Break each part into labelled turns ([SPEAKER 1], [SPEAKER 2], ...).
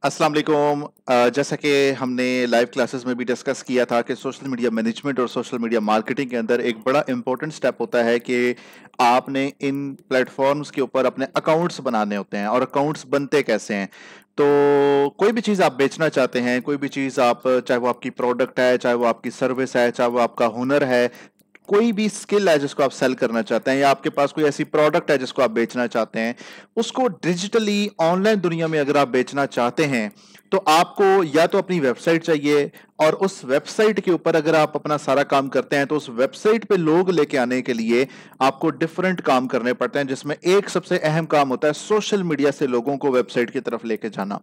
[SPEAKER 1] अस्सलाम वालेकुम। जैसा कि हमने लाइव क्लासेस में भी डिस्कस किया था कि सोशल मीडिया मैनेजमेंट और सोशल मीडिया मार्केटिंग के अंदर एक बड़ा इंपॉर्टेंट स्टेप होता है कि आपने इन प्लेटफॉर्म्स के ऊपर अपने अकाउंट्स बनाने होते हैं। और अकाउंट्स बनते कैसे हैं? तो कोई भी चीज़ आप बेचना चाहते हैं, कोई भी चीज़ आप, चाहे वो आपकी प्रोडक्ट है, चाहे वो आपकी सर्विस है, चाहे वो आपका हुनर है, कोई भी स्किल है जिसको आप सेल करना चाहते हैं, या आपके पास कोई ऐसी प्रोडक्ट है जिसको आप बेचना चाहते हैं, उसको डिजिटली ऑनलाइन दुनिया में अगर आप बेचना चाहते हैं तो आपको या तो अपनी वेबसाइट चाहिए, और उस वेबसाइट के ऊपर अगर आप अपना सारा काम करते हैं तो उस वेबसाइट पे लोग लेके आने के लिए आपको डिफरेंट काम करने पड़ते हैं, जिसमें एक सबसे अहम काम होता है सोशल मीडिया से लोगों को वेबसाइट की तरफ लेके जाना।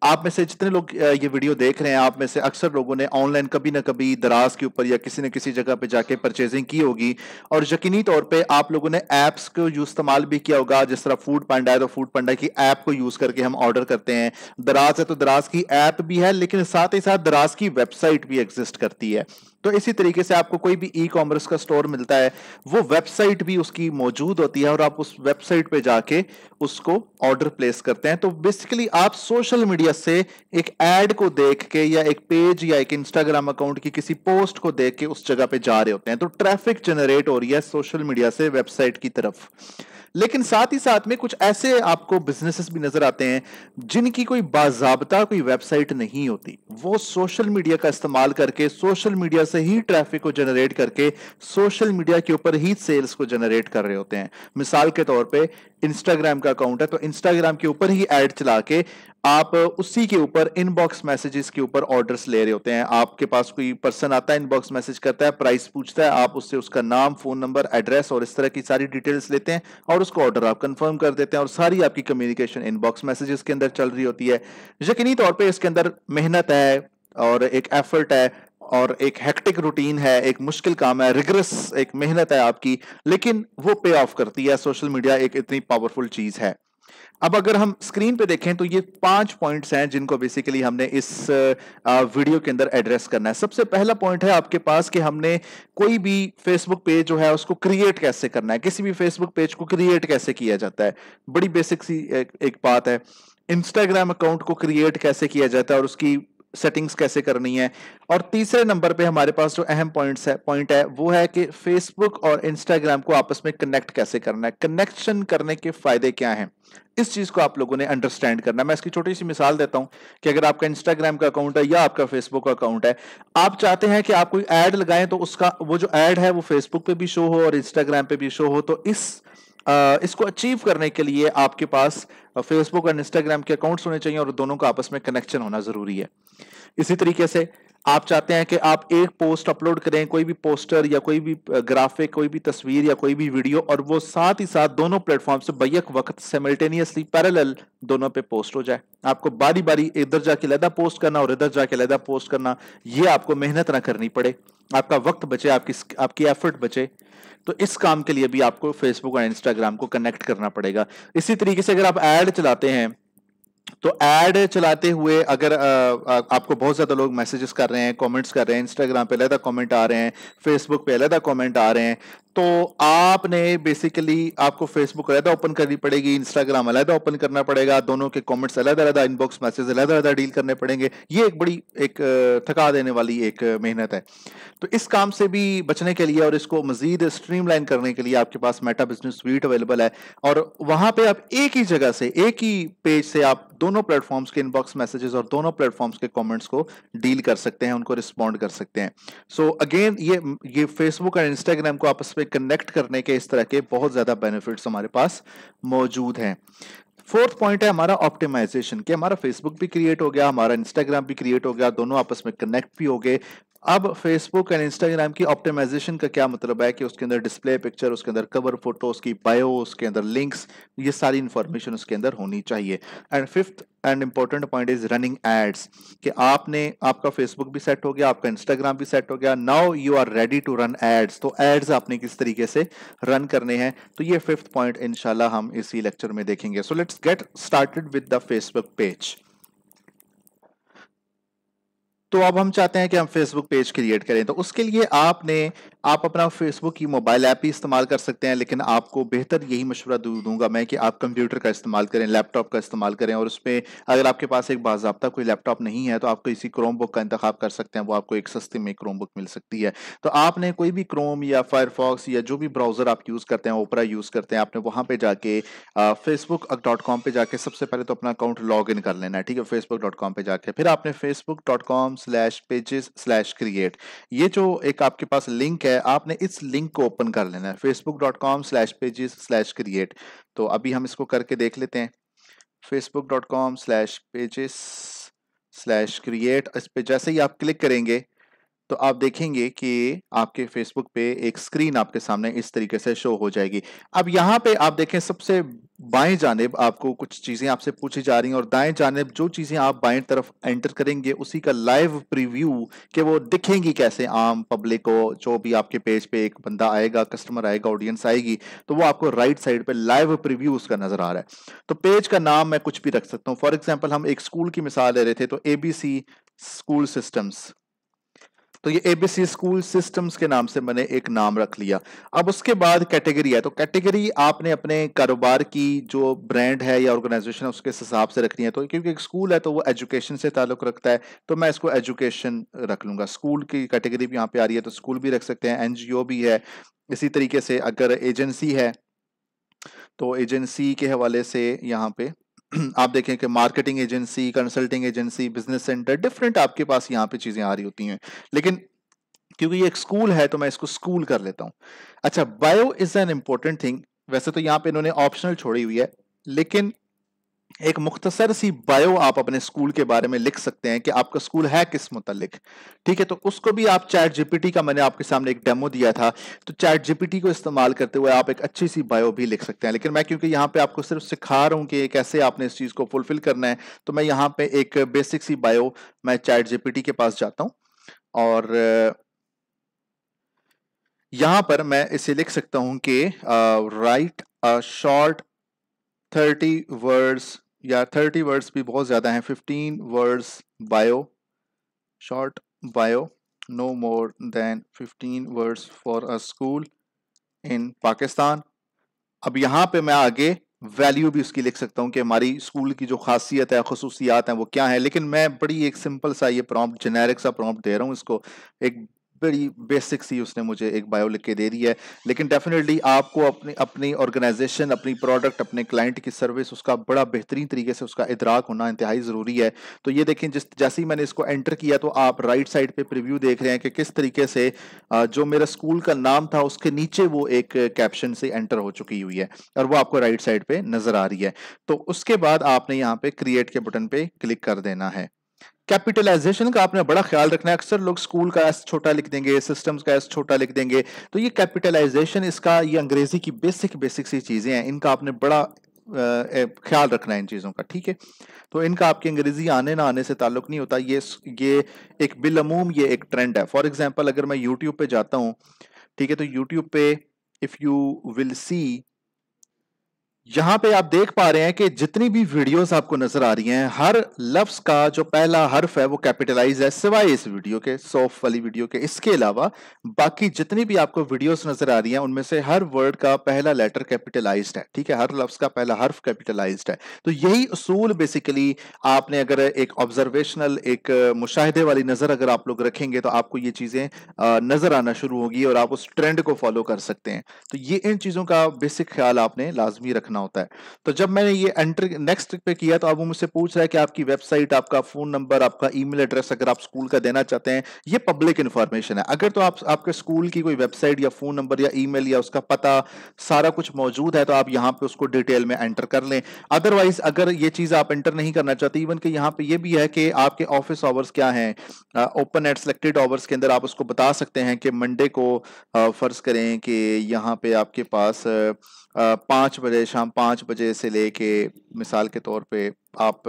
[SPEAKER 1] आप में से जितने लोग ये वीडियो देख रहे हैं, आप में से अक्सर लोगों ने ऑनलाइन कभी ना कभी दराज के ऊपर या किसी न किसी जगह पे जाके परचेजिंग की होगी, और यकीनी तौर पे आप लोगों ने ऐप्स को इस्तेमाल भी किया होगा। जिस तरह फूड पांडा है तो फूड पांडा की ऐप को यूज करके हम ऑर्डर करते हैं, दराज है तो दराज की ऐप भी है, लेकिन साथ ही साथ दराज की वेबसाइट भी एग्जिस्ट करती है। तो इसी तरीके से आपको कोई भी ई कॉमर्स का स्टोर मिलता है, वो वेबसाइट भी उसकी मौजूद होती है, और आप उस वेबसाइट पे जाके उसको ऑर्डर प्लेस करते हैं। तो बेसिकली आप सोशल मीडिया से एक एड को देख के, या एक पेज या एक इंस्टाग्राम अकाउंट की किसी पोस्ट को देख के उस जगह पे जा रहे होते हैं। तो ट्रैफिक जनरेट हो रही है सोशल मीडिया से वेबसाइट की तरफ। लेकिन साथ ही साथ में कुछ ऐसे आपको बिजनेसेस भी नजर आते हैं जिनकी कोई बाजाबता कोई वेबसाइट नहीं होती। वो सोशल मीडिया का इस्तेमाल करके, सोशल मीडिया से ही ट्रैफिक को जनरेट करके, सोशल मीडिया के ऊपर ही सेल्स को जनरेट कर रहे होते हैं। मिसाल के तौर पे इंस्टाग्राम का अकाउंट है तो इंस्टाग्राम के ऊपर ही ऐड चला के आप उसी के ऊपर इनबॉक्स मैसेजेस के ऊपर ऑर्डर्स ले रहे होते हैं। आपके पास कोई पर्सन आता है, इनबॉक्स मैसेज करता है, प्राइस पूछता है, आप उससे उसका नाम, फोन नंबर, एड्रेस और इस तरह की सारी डिटेल्स लेते हैं, और उसको ऑर्डर आप कंफर्म कर देते हैं, और सारी आपकी कम्युनिकेशन इनबॉक्स मैसेजेस के अंदर चल रही होती है। यकीनी तौर पे इसके अंदर मेहनत है, और एक एफर्ट है, और एक हेक्टिक रूटीन है, एक मुश्किल काम है, रिगरस एक मेहनत है आपकी, लेकिन वो पे ऑफ करती है। सोशल मीडिया एक इतनी पावरफुल चीज है। अब अगर हम स्क्रीन पे देखें तो ये 5 पॉइंट्स हैं जिनको बेसिकली हमने इस वीडियो के अंदर एड्रेस करना है। सबसे पहला पॉइंट है आपके पास कि हमने कोई भी फेसबुक पेज जो है उसको क्रिएट कैसे करना है, किसी भी फेसबुक पेज को क्रिएट कैसे किया जाता है। बड़ी बेसिक सी एक बात है। इंस्टाग्राम अकाउंट को क्रिएट कैसे किया जाता है और उसकी सेटिंग्स कैसे करनी है। और तीसरे नंबर पे हमारे पास जो अहम पॉइंट है वो है कि फेसबुक और इंस्टाग्राम को आपस में कनेक्ट कैसे करना है, कनेक्शन करने के फायदे क्या हैं, इस चीज को आप लोगों ने अंडरस्टैंड करना है। मैं इसकी छोटी सी मिसाल देता हूं कि अगर आपका इंस्टाग्राम का अकाउंट है या आपका फेसबुक का अकाउंट है, आप चाहते हैं कि आप कोई ऐड लगाएं तो उसका वो जो ऐड है वो फेसबुक पे भी शो हो और इंस्टाग्राम पे भी शो हो। तो इसको अचीव करने के लिए आपके पास फेसबुक और इंस्टाग्राम के अकाउंट्स होने चाहिए, और दोनों का आपस में कनेक्शन होना जरूरी है। इसी तरीके से आप चाहते हैं कि आप एक पोस्ट अपलोड करें, कोई भी पोस्टर या कोई भी ग्राफिक, कोई भी तस्वीर या कोई भी वीडियो, और वो साथ ही साथ दोनों प्लेटफॉर्म से बैक वक्त सिमल्टेनियसली पैरेलल दोनों पे पोस्ट हो जाए। आपको बारी बारी इधर जाके लहदा पोस्ट करना और इधर जाके लहदा पोस्ट करना, ये आपको मेहनत ना करनी पड़े, आपका वक्त बचे, आपकी एफर्ट बचे। तो इस काम के लिए भी आपको फेसबुक और इंस्टाग्राम को कनेक्ट करना पड़ेगा। इसी तरीके से अगर आप ऐड चलाते हैं तो ऐड चलाते हुए अगर आपको बहुत ज्यादा लोग मैसेजेस कर रहे हैं, कमेंट्स कर रहे हैं, इंस्टाग्राम पे अलग कमेंट आ रहे हैं, फेसबुक पे अलग कमेंट आ रहे हैं, तो आपने बेसिकली आपको फेसबुक अलग ओपन करनी पड़ेगी, इंस्टाग्राम अलग ओपन करना पड़ेगा, दोनों के कमेंट्स अलग अलग, इनबॉक्स मैसेज अलग अलग डील करने पड़ेंगे। ये एक बड़ी एक थका देने वाली एक मेहनत है। तो इस काम से भी बचने के लिए और इसको मजीद स्ट्रीमलाइन करने के लिए आपके पास मेटा बिजनेस स्वीट अवेलेबल है, और वहां पे आप एक ही जगह से, एक ही पेज से आप दोनों प्लेटफॉर्म्स के इनबॉक्स मैसेजेस और दोनों प्लेटफॉर्म्स के कमेंट्स को डील कर सकते हैं, उनको रिस्पॉन्ड कर सकते हैं। सो अगेन ये फेसबुक और इंस्टाग्राम को आपस में कनेक्ट करने के इस तरह के बहुत ज्यादा बेनिफिट्स हमारे पास मौजूद हैं। फोर्थ पॉइंट है हमारा ऑप्टिमाइजेशन, कि हमारा फेसबुक भी क्रिएट हो गया, हमारा इंस्टाग्राम भी क्रिएट हो गया, दोनों आपस में कनेक्ट भी हो गए। अब फेसबुक एंड इंस्टाग्राम की ऑप्टिमाइजेशन का क्या मतलब है कि उसके अंदर डिस्प्ले पिक्चर, उसके अंदर कवर फोटो, उसकी बायो, उसके अंदर लिंक्स, ये सारी इंफॉर्मेशन उसके अंदर होनी चाहिए। And fifth and important point is running ads, कि आपका फेसबुक भी सेट हो गया, आपका इंस्टाग्राम भी सेट हो गया, now you are ready to run ads. तो एड्स आपने किस तरीके से रन करने हैं, तो ये फिफ्थ पॉइंट इंशाल्लाह हम इसी लेक्चर में देखेंगे। So let's get started with the Facebook page. तो अब हम चाहते हैं कि हम फेसबुक पेज क्रिएट करें, तो उसके लिए आप अपना फेसबुक की मोबाइल ऐप ही इस्तेमाल कर सकते हैं, लेकिन आपको बेहतर यही मशवरा दूंगा मैं कि आप कंप्यूटर का इस्तेमाल करें, लैपटॉप का इस्तेमाल करें। और उसमें अगर आपके पास एक बाज़ाब्ता कोई लैपटॉप नहीं है तो आप किसी क्रोम बुक का इंतखाब कर सकते हैं, वो आपको एक सस्ते में क्रोम बुक मिल सकती है। तो आपने कोई भी क्रोम या फायरफॉक्स या जो भी ब्राउजर आप यूज़ करते हैं, ओपरा यूज़ करते हैं, आपने वहाँ पे जाके facebook.com पे जाके सबसे पहले तो अपना अकाउंट लॉग इन कर लेना है, ठीक है। facebook.com पे जाके फिर आपने facebook.com/pages/create, ये जो एक आपके पास लिंक है, आपने इस लिंक को ओपन कर लेना है, facebook.com/pages/create। तो अभी हम इसको करके देख लेते हैं। facebook.com/pages/create, इस पे जैसे ही आप क्लिक करेंगे तो आप देखेंगे कि आपके फेसबुक पे एक स्क्रीन आपके सामने इस तरीके से शो हो जाएगी। अब यहाँ पे आप देखें, सबसे बाएं जानिब आपको कुछ चीजें आपसे पूछी जा रही हैं, और दाएं जानिब जो चीजें आप बाएं तरफ एंटर करेंगे उसी का लाइव प्रीव्यू कि वो दिखेंगी कैसे आम पब्लिक को। जो भी आपके पेज पे एक बंदा आएगा, कस्टमर आएगा, ऑडियंस आएगी, तो वो आपको राइट साइड पे लाइव प्रीव्यू उसका नजर आ रहा है। तो पेज का नाम मैं कुछ भी रख सकता हूँ। फॉर एग्जाम्पल हम एक स्कूल की मिसाल ले रहे थे, तो एबीसी स्कूल सिस्टम्स, तो ये एबीसी स्कूल सिस्टम्स के नाम से मैंने एक नाम रख लिया। अब उसके बाद कैटेगरी है, तो कैटेगरी आपने अपने कारोबार की जो ब्रांड है या ऑर्गेनाइजेशन है उसके हिसाब से रखनी है। तो क्योंकि एक स्कूल है तो वो एजुकेशन से ताल्लुक रखता है, तो मैं इसको एजुकेशन रख लूंगा। स्कूल की कैटेगरी भी यहाँ पे आ रही है तो स्कूल भी रख सकते हैं, एनजीओ भी है। इसी तरीके से अगर एजेंसी है तो एजेंसी के हवाले से यहाँ पे आप देखें कि marketing agency, consulting agency, business centre, different आपके पास यहाँ पे चीजें आ रही होती हैं। लेकिन क्योंकि ये एक स्कूल है तो मैं इसको स्कूल कर लेता हूं। अच्छा, bio is an important thing. वैसे तो यहाँ पे इन्होंने ऑप्शनल छोड़ी हुई है, लेकिन एक मुख्तसर सी बायो आप अपने स्कूल के बारे में लिख सकते हैं कि आपका स्कूल है किस मुतालिक, ठीक है। तो उसको भी आप चैट जीपीटी का, मैंने आपके सामने एक डेमो दिया था, तो चैट जीपीटी को इस्तेमाल करते हुए आप एक अच्छी सी बायो भी लिख सकते हैं। लेकिन मैं क्योंकि यहाँ पे आपको सिर्फ सिखा रहा हूँ कि कैसे आपने इस चीज को फुलफिल करना है, तो मैं यहाँ पे एक बेसिक सी बायो, मैं चैट जीपीटी के पास जाता हूँ और यहां पर मैं इसे लिख सकता हूं कि राइट अ शॉर्ट 30 वर्ड्स, या 30 वर्ड्स भी बहुत ज्यादा हैं, 15 words bio, short bio, no more than 15 words for a school in Pakistan. अब यहां पे मैं आगे वैल्यू भी उसकी लिख सकता हूं कि हमारी स्कूल की जो खासियत है, खसूसियात हैं, वो क्या है। लेकिन मैं बड़ी एक सिंपल सा ये प्रॉम्प्ट, जेनेरिक सा प्रॉम्प्ट दे रहा हूं इसको, एक बड़ी बेसिक सी उसने मुझे एक बायो लिख के दे दी है। लेकिन डेफिनेटली आपको अपनी अपनी ऑर्गेनाइजेशन, अपनी प्रोडक्ट, अपने क्लाइंट की सर्विस, उसका बड़ा बेहतरीन तरीके से उसका इदराक होना इंतहाई ज़रूरी है। तो ये देखें, जैसे ही मैंने इसको एंटर किया तो आप राइट साइड पे प्रीव्यू देख रहे हैं कि किस तरीके से जो मेरा स्कूल का नाम था उसके नीचे वो एक कैप्शन से एंटर हो चुकी हुई है, और वो आपको राइट साइड पे नजर आ रही है। तो उसके बाद आपने यहाँ पे क्रिएट के बटन पे क्लिक कर देना है। कैपिटलाइजेशन का आपने बड़ा ख्याल रखना है। अक्सर लोग स्कूल का एस छोटा लिख देंगे, सिस्टम्स का एस छोटा लिख देंगे, तो ये कैपिटलाइजेशन, इसका, ये अंग्रेजी की बेसिक बेसिक सी चीजें हैं, इनका आपने बड़ा ख्याल रखना है इन चीजों का, ठीक है। तो इनका आपकी अंग्रेजी आने ना आने से ताल्लुक नहीं होता, ये एक बिलअमूम ये एक ट्रेंड है। फॉर एग्जाम्पल अगर मैं यूट्यूब पे जाता हूँ, ठीक है, तो यूट्यूब पे इफ यू विल सी, यहां पे आप देख पा रहे हैं कि जितनी भी वीडियोस आपको नजर आ रही हैं, हर लफ्ज का जो पहला हर्फ है वो कैपिटलाइज है, सिवाय इस वीडियो के, सॉफ वाली वीडियो के। इसके अलावा बाकी जितनी भी आपको वीडियोस नजर आ रही हैं उनमें से हर वर्ड का पहला लेटर कैपिटलाइज्ड है, ठीक है, हर लफ्ज का पहला हर्फ कैपिटलाइज्ड है। तो यही उसूल बेसिकली आपने अगर एक ऑब्जर्वेशनल, एक मुशाहिदे वाली नजर अगर आप लोग रखेंगे तो आपको ये चीजें नजर आना शुरू होगी और आप उस ट्रेंड को फॉलो कर सकते हैं। तो ये इन चीजों का बेसिक ख्याल आपने लाजमी रखना होता है। तो जब मैंने ये एंटर नेक्स्ट पे किया तो अब वो मुझसे पूछ रहा है कि आपकी वेबसाइट, आपका फोन नंबर, आपका ईमेल एड्रेस अगर आप स्कूल का देना चाहते हैं, ये पब्लिक इंफॉर्मेशन है। अगर तो आप आपके स्कूल की कोई वेबसाइट या फोन नंबर या ईमेल या उसका पता सारा कुछ मौजूद है तो आप यहाँ पे उसको डिटेल में एंटर कर लें। अदरवाइज अगर ये चीज आप एंटर नहीं करना चाहते, इवन कि यहाँ पे ये भी है कि आपके ऑफिस आवर्स क्या हैं, ओपन एट सिलेक्टेड आवर्स के अंदर आप उसको बता सकते हैं कि मंडे को फर्ज करें कि यहाँ पे आपके पास 5 बजे, शाम 5 बजे से लेके, मिसाल के तौर पे आप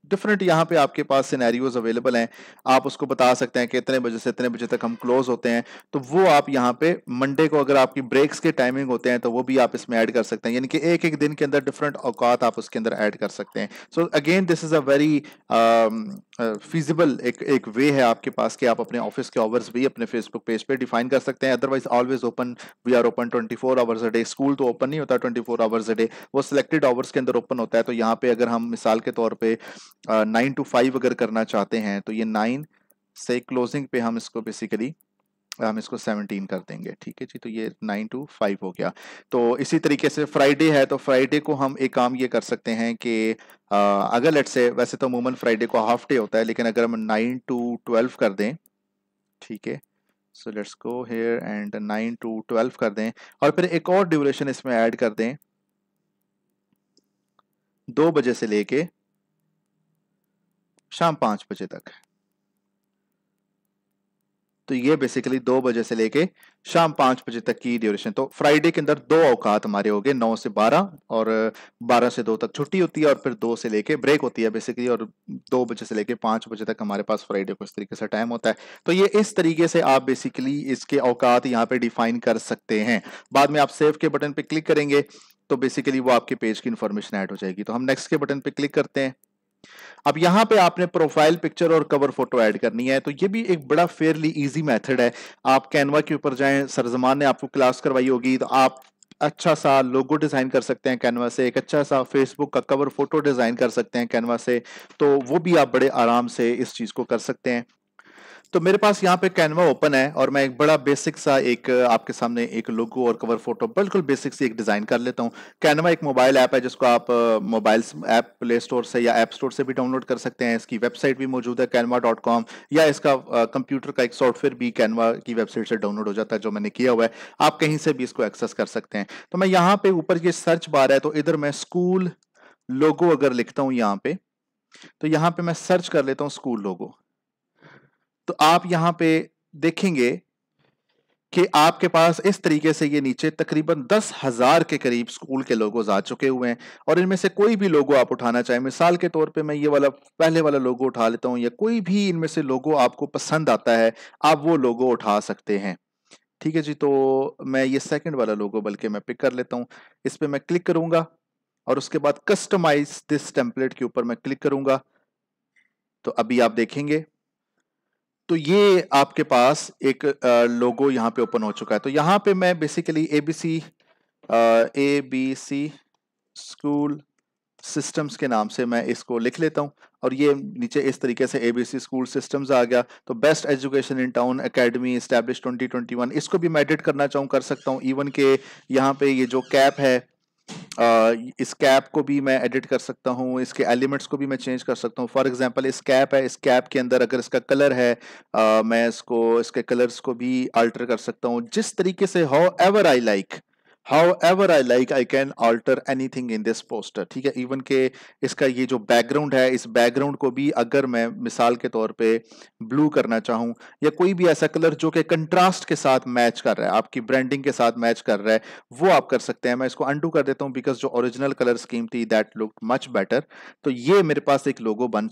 [SPEAKER 1] डिफरेंट यहाँ पे आपके पास सिनेरियोज अवेलेबल हैं। आप उसको बता सकते हैं कि इतने बजे से इतने बजे तक हम क्लोज होते हैं, तो वो आप यहाँ पे मंडे को अगर आपकी ब्रेक्स के टाइमिंग होते हैं तो वो भी आप इसमें ऐड कर सकते हैं, यानी कि एक एक दिन के अंदर डिफरेंट औकात आप उसके अंदर ऐड कर सकते हैं। So again this is a very feasible एक वे है आपके पास कि आप अपने ऑफिस के आवर्स भी अपने फेसबुक पेज पे डिफाइन कर सकते हैं। Otherwise always open, we are open 24 hours a day. School तो ओपन नहीं होता 24 आवर्स अ डे, वो सिलेक्टेड आवर्स के अंदर ओपन होता है। तो यहाँ पे अगर हम मिसाल के तौर पे 9 to 5 अगर करना चाहते हैं तो ये 9 से क्लोजिंग पे हम इसको बेसिकली हम इसको 17 कर देंगे, ठीक है जी। तो ये 9 to 5 हो गया। तो इसी तरीके से फ्राइडे है, तो फ्राइडे को हम एक काम ये कर सकते हैं कि अगर लेट्स से, वैसे तो अमूमन फ्राइडे को हाफ डे होता है, लेकिन अगर हम 9 to 12 कर दें, ठीक है। So let's go here and 9 to 12 कर दें, और फिर एक और ड्यूरेशन इसमें ऐड कर दें 2 बजे से लेके शाम 5 बजे तक। तो ये बेसिकली 2 बजे से लेके शाम 5 बजे तक की ड्यूरेशन। तो फ्राइडे के अंदर 2 औकात हमारे हो गए, 9 से 12 और 12 से 2 तक छुट्टी होती है, और फिर 2 से लेके ब्रेक होती है बेसिकली, और 2 बजे से लेके 5 बजे तक हमारे पास फ्राइडे को इस तरीके से टाइम होता है। तो ये इस तरीके से आप बेसिकली इसके औकात यहाँ पे डिफाइन कर सकते हैं। बाद में आप सेव के बटन पे क्लिक करेंगे तो बेसिकली वो आपके पेज की इंफॉर्मेशन ऐड हो जाएगी। तो हम नेक्स्ट के बटन पे क्लिक करते हैं। अब यहाँ पे आपने प्रोफाइल पिक्चर और कवर फोटो ऐड करनी है, तो ये भी एक बड़ा फेयरली इजी मेथड है। आप कैनवा के ऊपर जाएं, सरजमान ने आपको क्लास करवाई होगी, तो आप अच्छा सा लोगो डिजाइन कर सकते हैं कैनवा से, एक अच्छा सा फेसबुक का कवर फोटो डिजाइन कर सकते हैं कैनवा से, तो वो भी आप बड़े आराम से इस चीज को कर सकते हैं। तो मेरे पास यहाँ पे कैनवा ओपन है, और मैं एक बड़ा बेसिक सा एक आपके सामने एक लोगो और कवर फोटो बिल्कुल बेसिक सी एक डिजाइन कर लेता हूँ। कैनवा एक मोबाइल ऐप है जिसको आप मोबाइल ऐप प्ले स्टोर से या ऐप स्टोर से भी डाउनलोड कर सकते हैं। इसकी वेबसाइट भी मौजूद है canva.com, या इसका कंप्यूटर का एक सॉफ्टवेयर भी कैनवा की वेबसाइट से डाउनलोड हो जाता है, जो मैंने किया हुआ है। आप कहीं से भी इसको एक्सेस कर सकते हैं। तो मैं यहाँ पे ऊपर ये सर्च बार है, तो इधर मैं स्कूल लोगो अगर लिखता हूँ यहाँ पे, तो यहाँ पे मैं सर्च कर लेता हूँ स्कूल लोगो। तो आप यहाँ पे देखेंगे कि आपके पास इस तरीके से ये नीचे तकरीबन 10,000 के करीब स्कूल के लोगोज आ चुके हुए हैं, और इनमें से कोई भी लोगो आप उठाना चाहें, मिसाल के तौर पे मैं ये वाला पहले वाला लोगो उठा लेता हूं, या कोई भी इनमें से लोगो आपको पसंद आता है आप वो लोगो उठा सकते हैं, ठीक है जी। तो मैं ये सेकंड वाला लोगो बल्कि मैं पिक कर लेता हूं, इस पर मैं क्लिक करूंगा, और उसके बाद कस्टमाइज दिस टेम्पलेट के ऊपर मैं क्लिक करूंगा। तो अभी आप देखेंगे तो ये आपके पास एक लोगो यहाँ पे ओपन हो चुका है। तो यहाँ पे मैं बेसिकली ABC स्कूल सिस्टम्स के नाम से मैं इसको लिख लेता हूँ, और ये नीचे इस तरीके से ABC स्कूल सिस्टम्स आ गया। तो best education in town academy establish 2021, इसको भी मैं एडिट करना चाहूँ कर सकता हूँ। इवन के यहाँ पे ये जो कैप है, इस कैप को भी मैं एडिट कर सकता हूँ, इसके एलिमेंट्स को भी मैं चेंज कर सकता हूँ। फॉर एग्जांपल इस कैप है, इस कैप के अंदर अगर इसका कलर है, मैं इसको इसके कलर्स को भी अल्टर कर सकता हूँ जिस तरीके से, how ever I like I can alter anything in this poster, ठीक है। इवन के इसका ये जो बैकग्राउंड है, इस बैकग्राउंड को भी अगर मैं मिसाल के तौर पे ब्लू करना चाहूँ, या कोई भी ऐसा कलर जो कि कंट्रास्ट के साथ मैच कर रहा है, आपकी ब्रांडिंग के साथ मैच कर रहा है, वो आप कर सकते हैं। मैं इसको अंडू कर देता हूं बिकॉज जो ओरिजिनल कलर स्कीम थी दैट लुक मच बेटर। तो ये मेरे पास एक लोगो बन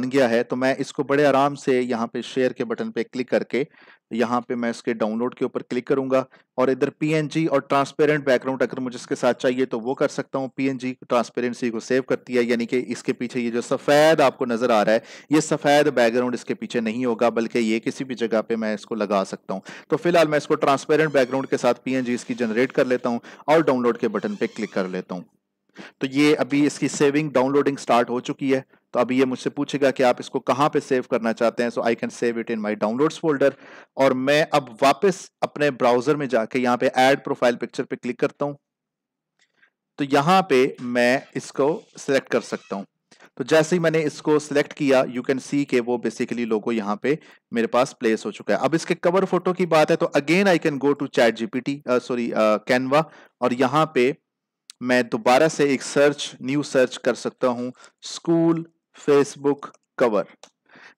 [SPEAKER 1] गया है। तो मैं इसको बड़े आराम से यहाँ पे शेयर के बटन पे क्लिक करके, यहाँ पे मैं इसके डाउनलोड के ऊपर क्लिक करूंगा, और इधर पीएनजी और ट्रांसपेरेंट बैकग्राउंड अगर मुझे इसके साथ चाहिए तो वो कर सकता हूँ। पीएनजी ट्रांसपेरेंसी को सेव करती है, यानी कि इसके पीछे ये जो सफेद आपको नजर आ रहा है, ये सफेद बैकग्राउंड इसके पीछे नहीं होगा, बल्कि ये किसी भी जगह पे मैं इसको लगा सकता हूँ। तो फिलहाल मैं इसको ट्रांसपेरेंट बैकग्राउंड के साथ पीएनजी इसकी जनरेट कर लेता हूँ, और डाउनलोड के बटन पे क्लिक कर लेता हूँ। तो ये अभी इसकी सेविंग डाउनलोडिंग स्टार्ट हो चुकी है। तो अभी ये मुझसे पूछेगा कि आप इसको कहां पे सेव करना चाहते हैं। So I can save it in my downloads folder, और मैं अब वापस अपने ब्राउजर में जाके यहाँ पे ऐड प्रोफाइल पिक्चर पे क्लिक करता हूं। तो यहाँ पे मैं इसको सिलेक्ट कर सकता हूं। तो जैसे ही मैंने इसको सिलेक्ट किया, यू कैन सी के वो बेसिकली लोगो यहाँ पे मेरे पास प्लेस हो चुका है। अब इसके कवर फोटो की बात है, तो again I can go to chat GPT, sorry Canva, और यहाँ पे मैं दोबारा से एक न्यू सर्च कर सकता हूं, स्कूल फेसबुक कवर।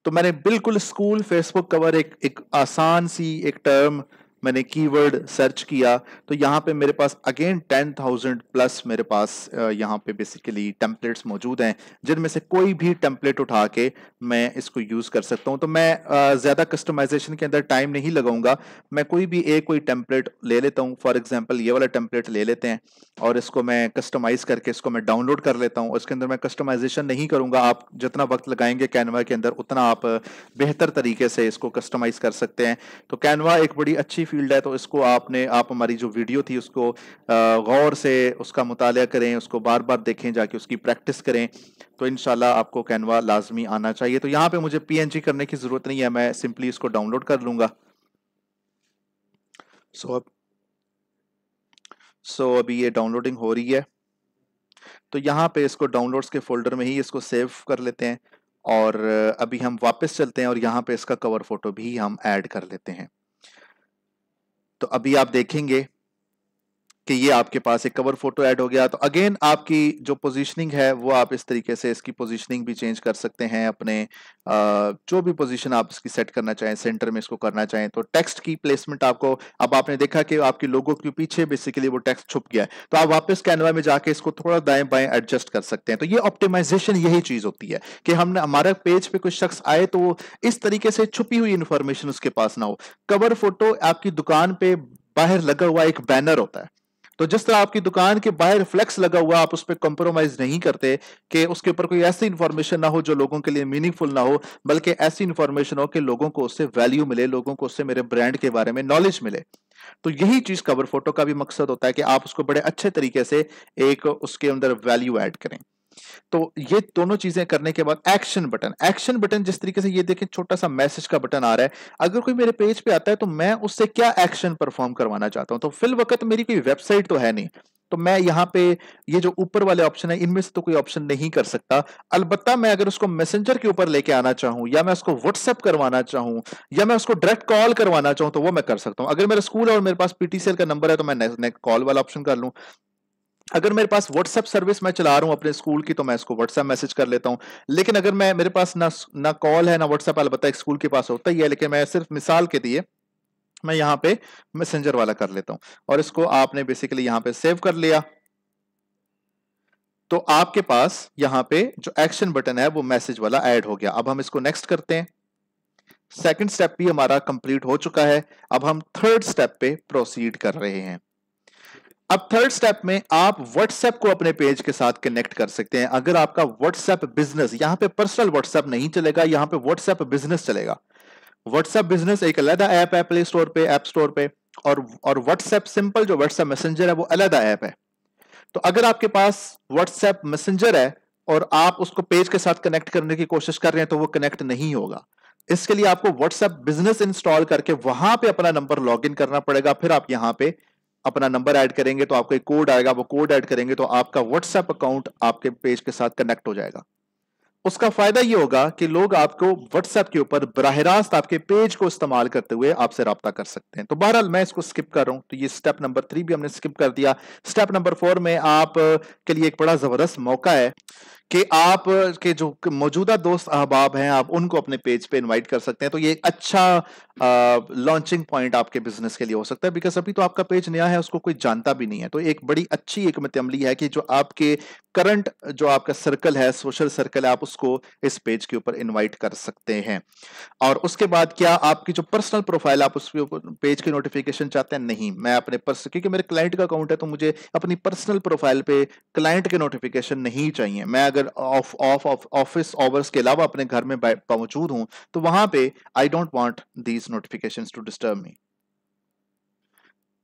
[SPEAKER 1] तो मैंने बिल्कुल स्कूल फेसबुक कवर एक आसान सी एक टर्म मैंने कीवर्ड सर्च किया, तो यहाँ पे मेरे पास अगेन 10,000 प्लस मेरे पास यहाँ पे बेसिकली टेम्पलेट्स मौजूद हैं, जिनमें से कोई भी टेम्पलेट उठा के मैं इसको यूज कर सकता हूँ। तो मैं ज्यादा कस्टमाइजेशन के अंदर टाइम नहीं लगाऊंगा, मैं कोई टेम्पलेट ले लेता हूँ। फॉर एग्जाम्पल ये वाला टेम्पलेट ले लेते हैं और इसको मैं कस्टमाइज करके इसको मैं डाउनलोड कर लेता हूँ। इसके अंदर मैं कस्टमाइजेशन नहीं करूंगा, आप जितना वक्त लगाएंगे कैनवा के अंदर उतना आप बेहतर तरीके से इसको कस्टमाइज कर सकते हैं। तो कैनवा एक बड़ी अच्छी फील्ड है, तो इसको आप हमारी जो वीडियो थी उसको गौर से उसका मुताला करें, उसको बार बार देखें, जाके उसकी प्रैक्टिस करें, तो इंशाल्लाह आपको कैनवा लाजमी आना चाहिए। तो यहाँ पे मुझे पीएनजी करने की जरूरत नहीं है, मैं सिंपली इसको डाउनलोड कर लूंगा। सो अभी ये डाउनलोडिंग हो रही है, तो यहाँ पे इसको डाउनलोड्स के फोल्डर में ही इसको सेव कर लेते हैं और अभी हम वापस चलते हैं और यहाँ पे इसका कवर फोटो भी हम ऐड कर लेते हैं। तो अभी आप देखेंगे कि ये आपके पास एक कवर फोटो ऐड हो गया। तो अगेन आपकी जो पोजीशनिंग है वो आप इस तरीके से इसकी पोजीशनिंग भी चेंज कर सकते हैं, अपने जो भी पोजीशन आप इसकी सेट करना चाहें, सेंटर में इसको करना चाहें। तो टेक्स्ट की प्लेसमेंट आपको, अब आपने देखा कि आपके लोगों के पीछे बेसिकली वो टेक्स्ट छुप गया है, तो आप वापस कैनवा में जाके इसको थोड़ा दाएं बाएं एडजस्ट कर सकते हैं। तो ये ऑप्टिमाइजेशन यही चीज होती है कि हमने हमारे पेज पे कोई शख्स आए तो इस तरीके से छुपी हुई इंफॉर्मेशन उसके पास ना हो। कवर फोटो आपकी दुकान पे बाहर लगा हुआ एक बैनर होता है, तो जिस तरह आपकी दुकान के बाहर फ्लेक्स लगा हुआ, आप उस पर कॉम्प्रोमाइज नहीं करते कि उसके ऊपर कोई ऐसी इंफॉर्मेशन ना हो जो लोगों के लिए मीनिंगफुल ना हो, बल्कि ऐसी इंफॉर्मेशन हो कि लोगों को उससे वैल्यू मिले, लोगों को उससे मेरे ब्रांड के बारे में नॉलेज मिले। तो यही चीज कवर फोटो का भी मकसद होता है कि आप उसको बड़े अच्छे तरीके से एक उसके अंदर वैल्यू ऐड करें। तो ये दोनों चीजें करने के बाद एक्शन बटन जिस तरीके से ये देखें छोटा सा मैसेज का बटन आ रहा है, अगर कोई मेरे पेज पे आता है तो मैं उससे क्या एक्शन परफॉर्म करवाना चाहता हूं। तो फिल वक्त मेरी कोई वेबसाइट तो है नहीं, तो मैं यहाँ पे ये जो ऊपर वाले ऑप्शन है इनमें से तो कोई ऑप्शन नहीं कर सकता। अलबत्ता मैं अगर उसको मैसेंजर के ऊपर लेके आना चाहूं, या मैं उसको व्हाट्सएप करवाना चाहूं, या मैं उसको डायरेक्ट कॉल करवाना चाहूं, तो वो मैं कर सकता हूं। अगर मेरा स्कूल है और मेरे पास पीटीसीएल का नंबर है तो मैं कॉल वाला ऑप्शन कर लूं। अगर मेरे पास व्हाट्सएप सर्विस मैं चला रहा हूं अपने स्कूल की, तो मैं इसको व्हाट्सएप मैसेज कर लेता हूं। लेकिन अगर मेरे पास ना कॉल है ना व्हाट्सएप, अलबत्ता एक स्कूल के पास होता ही है, लेकिन मैं सिर्फ मिसाल के लिए मैं यहां पे मैसेंजर वाला कर लेता हूं और इसको आपने बेसिकली यहां पे सेव कर लिया। तो आपके पास यहां पे जो एक्शन बटन है वो मैसेज वाला ऐड हो गया। अब हम इसको नेक्स्ट करते हैं। सेकंड स्टेप भी हमारा कंप्लीट हो चुका है, अब हम थर्ड स्टेप पे प्रोसीड कर रहे हैं। अब थर्ड स्टेप में आप व्हाट्सएप को अपने पेज के साथ कनेक्ट कर सकते हैं। अगर आपका व्हाट्सएप बिजनेस, यहां पे पर्सनल व्हाट्सएप नहीं चलेगा, यहां पे व्हाट्सएप बिजनेस चलेगा। व्हाट्सएप बिजनेस एक अलग ऐप है प्ले स्टोर पे, ऐप स्टोर पे, और व्हाट्सएप सिंपल जो व्हाट्सएप मैसेंजर है वो अलग ऐप है। तो अगर आपके पास व्हाट्सएप मैसेंजर है और आप उसको पेज के साथ कनेक्ट करने की कोशिश कर रहे हैं, तो वो कनेक्ट नहीं होगा। इसके लिए आपको व्हाट्सएप बिजनेस इंस्टॉल करके वहां पे अपना नंबर लॉग इन करना पड़ेगा। फिर आप यहां पे अपना नंबर ऐड करेंगे तो आपको एक कोड आएगा, वो कोड ऐड करेंगे तो आपका व्हाट्सएप अकाउंट आपके पेज के साथ कनेक्ट हो जाएगा। उसका फायदा ये होगा कि लोग आपको व्हाट्सएप के ऊपर बराह रास्त आपके पेज को इस्तेमाल करते हुए आपसे राब्ता कर सकते हैं। तो बहरहाल मैं इसको स्किप कर रहा हूं, तो ये स्टेप नंबर 3 भी हमने स्किप कर दिया। स्टेप नंबर 4 में आप के लिए एक बड़ा जबरदस्त मौका है कि आप के जो मौजूदा दोस्त अहबाब हैं आप उनको अपने पेज पे इनवाइट कर सकते हैं। तो ये एक अच्छा लॉन्चिंग पॉइंट आपके बिजनेस के लिए हो सकता है, बिकॉज अभी तो आपका पेज नया है, उसको कोई जानता भी नहीं है। तो एक बड़ी अच्छी एक अमली है कि जो आपके करंट जो आपका सर्कल है, सोशल सर्कल है, आप उसको इस पेज के ऊपर इनवाइट कर सकते हैं। और उसके बाद क्या आपकी जो पर्सनल प्रोफाइल, आप उस पेज की नोटिफिकेशन चाहते हैं? नहीं, मैं अपने क्योंकि मेरे क्लाइंट का अकाउंट है तो मुझे अपनी पर्सनल प्रोफाइल पे क्लाइंट के नोटिफिकेशन नहीं चाहिए। मैं अगर ऑफिस आवर्स के अलावा अपने घर में मौजूद हूं तो वहां पे I don't want these notifications to disturb me.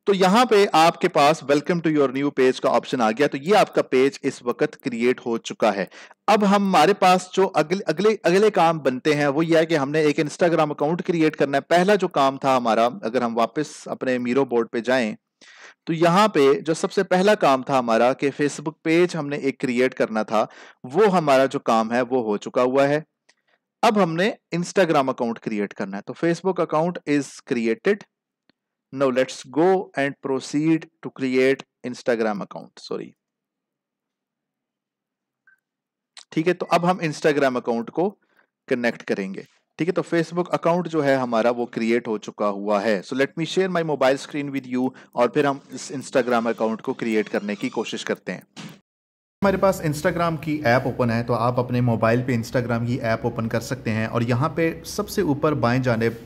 [SPEAKER 1] तो यहां पे आपके पास welcome to your new page का ऑप्शन आ गया। तो ये आपका पेज इस वक्त क्रिएट हो चुका है। अब हमारे पास जो अगले अगले अगले काम बनते हैं वो ये है कि हमने एक इंस्टाग्राम अकाउंट क्रिएट करना है। पहला जो काम था हमारा, अगर हम वापस अपने मीरो बोर्ड पे जाएं तो यहाँ पे जो सबसे पहला काम था हमारा कि फेसबुक पेज हमने एक क्रिएट करना था, वो हमारा जो काम है वो हो चुका हुआ है। अब हमने इंस्टाग्राम अकाउंट क्रिएट करना है। तो Facebook account is created. Now let's go and proceed to create Instagram account. Sorry, ठीक है। तो अब हम इंस्टाग्राम अकाउंट को कनेक्ट करेंगे। ठीक है, तो फेसबुक अकाउंट जो है हमारा वो क्रिएट हो चुका हुआ है। So let me share my mobile screen with you और फिर हम इस इंस्टाग्राम अकाउंट को क्रिएट करने की कोशिश करते हैं। हमारे पास इंस्टाग्राम की ऐप ओपन है, तो आप अपने मोबाइल पे इंस्टाग्राम की ऐप ओपन कर सकते हैं और यहाँ पे सबसे ऊपर बाएं जानिब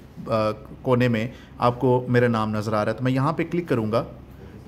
[SPEAKER 1] कोने में आपको मेरा नाम नज़र आ रहा है, तो मैं यहाँ पे क्लिक करूँगा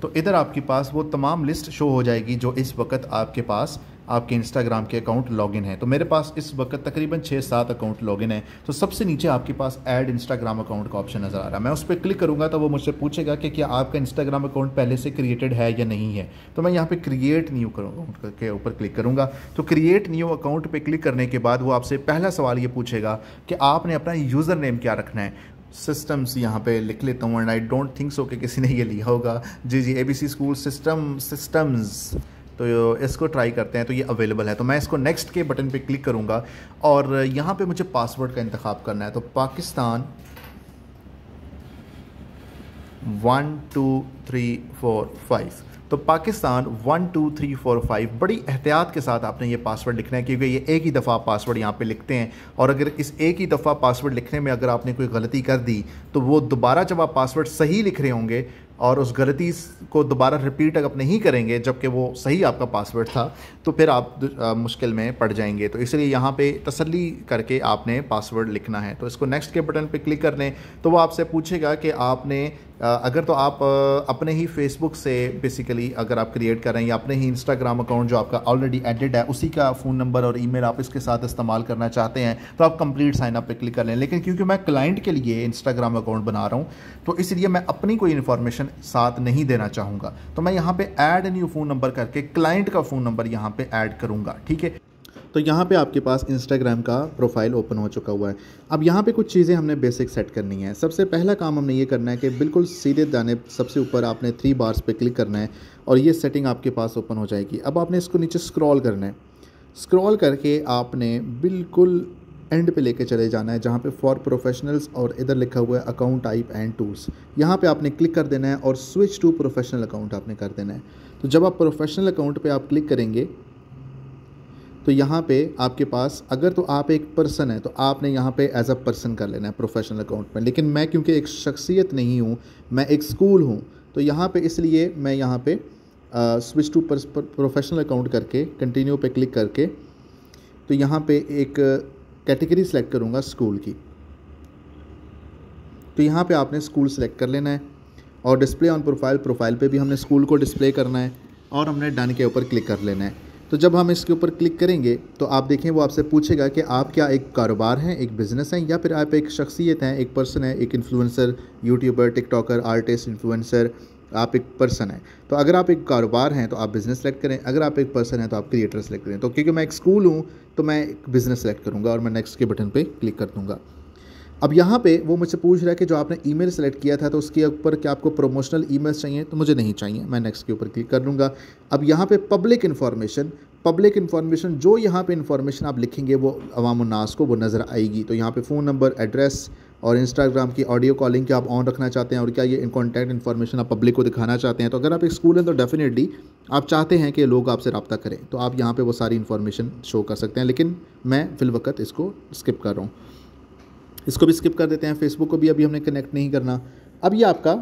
[SPEAKER 1] तो इधर आपके पास वो तमाम लिस्ट शो हो जाएगी जो इस वक्त आपके पास आपके इंस्टाग्राम के अकाउंट लॉगिन है। तो मेरे पास इस वक्त तकरीबन 6-7 अकाउंट लॉगिन है। तो सबसे नीचे आपके पास ऐड इंस्टाग्राम अकाउंट का ऑप्शन नज़र आ रहा है। मैं उस पर क्लिक करूंगा तो वो मुझसे पूछेगा कि क्या आपका इंस्टाग्राम अकाउंट पहले से क्रिएटेड है या नहीं है। तो मैं यहाँ पे क्रिएट न्यू अकाउंट के ऊपर क्लिक करूँगा। तो क्रिएट न्यू अकाउंट पर क्लिक करने के बाद वो आपसे पहला सवाल ये पूछेगा कि आपने अपना यूज़र नेम क्या रखना है। सिस्टम्स यहाँ पे लिख लेता हूँ, and I don't think so कि किसी ने ये लिखा होगा। जी ABC स्कूल सिस्टम्स। तो इसको ट्राई करते हैं, तो ये अवेलेबल है। तो मैं इसको नेक्स्ट के बटन पे क्लिक करूँगा और यहाँ पे मुझे पासवर्ड का इंतखाब करना है। तो पाकिस्तान 1 2 3 4 5, तो पाकिस्तान 1 2 3 4 5 बड़ी एहतियात के साथ आपने ये पासवर्ड लिखना है, क्योंकि ये एक ही दफ़ा पासवर्ड यहाँ पे लिखते हैं और अगर इस एक ही दफ़ा पासवर्ड लिखने में अगर आपने कोई गलती कर दी तो वो दोबारा जब आप पासवर्ड सही लिख रहे होंगे और उस गलती को दोबारा रिपीट अगर नहीं करेंगे जबकि वो सही आपका पासवर्ड था, तो फिर आप मुश्किल में पड़ जाएंगे। तो इसलिए यहाँ पे तसल्ली करके आपने पासवर्ड लिखना है। तो इसको नेक्स्ट के बटन पे क्लिक कर लें तो वो आपसे पूछेगा कि आपने अगर तो आप अपने ही फेसबुक से बेसिकली अगर आप क्रिएट कर रहे हैं या अपने ही इंस्टाग्राम अकाउंट जो आपका ऑलरेडी एडिड है उसी का फ़ोन नंबर और ईमेल आप इसके साथ इस्तेमाल करना चाहते हैं तो आप कंप्लीट साइन अप पे क्लिक कर लें। लेकिन क्योंकि मैं क्लाइंट के लिए इंस्टाग्राम अकाउंट बना रहा हूँ तो इसलिए मैं अपनी कोई इन्फॉर्मेशन साथ नहीं देना चाहूँगा, तो मैं यहाँ पे ऐड न्यू फ़ोन नंबर करके क्लाइंट का फ़ोन नंबर यहाँ पे ऐड करूँगा। ठीक है, तो यहाँ पे आपके पास इंस्टाग्राम का प्रोफाइल ओपन हो चुका हुआ है। अब यहाँ पे कुछ चीज़ें हमने बेसिक सेट करनी है। सबसे पहला काम हमने ये करना है कि बिल्कुल सीधे दाने सबसे ऊपर आपने 3 बार्स पे क्लिक करना है और ये सेटिंग आपके पास ओपन हो जाएगी। अब आपने इसको नीचे स्क्रॉल करना है। स्क्रॉल करके आपने बिल्कुल एंड पे लेके चले जाना है जहाँ पे फॉर प्रोफेशनल्स और इधर लिखा हुआ है अकाउंट टाइप एंड टूल्स। यहाँ पे आपने क्लिक कर देना है और स्विच टू प्रोफेशनल अकाउंट आपने कर देना है। तो जब आप प्रोफेशनल अकाउंट पे आप क्लिक करेंगे तो यहाँ पे आपके पास अगर तो आप एक पर्सन है तो आपने यहाँ पे एज अ पर्सन कर लेना है प्रोफेशनल अकाउंट में। लेकिन मैं क्योंकि एक शख्सियत नहीं हूँ, मैं एक स्कूल हूँ, तो यहाँ पे इसलिए मैं यहाँ पे स्विच टू प्रोफेशनल अकाउंट करके कंटिन्यू पे क्लिक करके तो यहाँ पे एक कैटेगरी सेलेक्ट करूँगा स्कूल की। तो यहाँ पे आपने स्कूल सेलेक्ट कर लेना है और डिस्प्ले ऑन प्रोफाइल पे भी हमने स्कूल को डिस्प्ले करना है और हमने डन के ऊपर क्लिक कर लेना है। तो जब हम इसके ऊपर क्लिक करेंगे तो आप देखें वो आपसे पूछेगा कि आप क्या एक कारोबार हैं, एक बिज़नेस हैं, या फिर आप एक शख्सियत हैं, एक पर्सन है, एक influencer, YouTuber, TikToker, artist, influencer, आप एक पर्सन हैं। तो अगर आप एक कारोबार हैं तो आप बिज़नेस सेलेक्ट करें, अगर आप एक पर्सन हैं तो आप क्रिएटर सेलेक्ट करें। तो क्योंकि मैं एक स्कूल हूँ तो मैं एक बिज़नेस सेलेक्ट करूँगा और मैं नेक्स्ट के बटन पर क्लिक कर दूँगा। अब यहाँ पे वो मुझसे पूछ रहा है कि जो आपने ईमेल सेलेक्ट किया था तो उसके ऊपर क्या आपको प्रोमोशनल ईमेल्स चाहिए, तो मुझे नहीं चाहिए, मैं नेक्स्ट के ऊपर क्लिक कर लूँगा। अब यहाँ पे पब्लिक इन्फॉर्मेशन जो यहाँ पे इन्फॉर्मेशन आप लिखेंगे वो अवामुन्नास को वो नज़र आएगी। तो यहाँ पे फ़ोन नंबर, एड्रेस और इंस्टाग्राम की ऑडियो कॉलिंग क्या आप ऑन रखना चाहते हैं और क्या ये कॉन्टैक्ट इन्फॉर्मेशन आप पब्लिक को दिखाना चाहते हैं। तो अगर आप एक स्कूल हैं तो डेफिनेटली आप चाहते हैं कि लोग आपसे रब्ता करें, तो आप यहाँ पर वो सारी इन्फॉर्मेशन शो कर सकते हैं। लेकिन मैं फ़िलवक़्त इसको स्किप कर रहा हूँ, इसको भी स्किप कर देते हैं। फेसबुक को भी अभी हमने कनेक्ट नहीं करना। अब ये आपका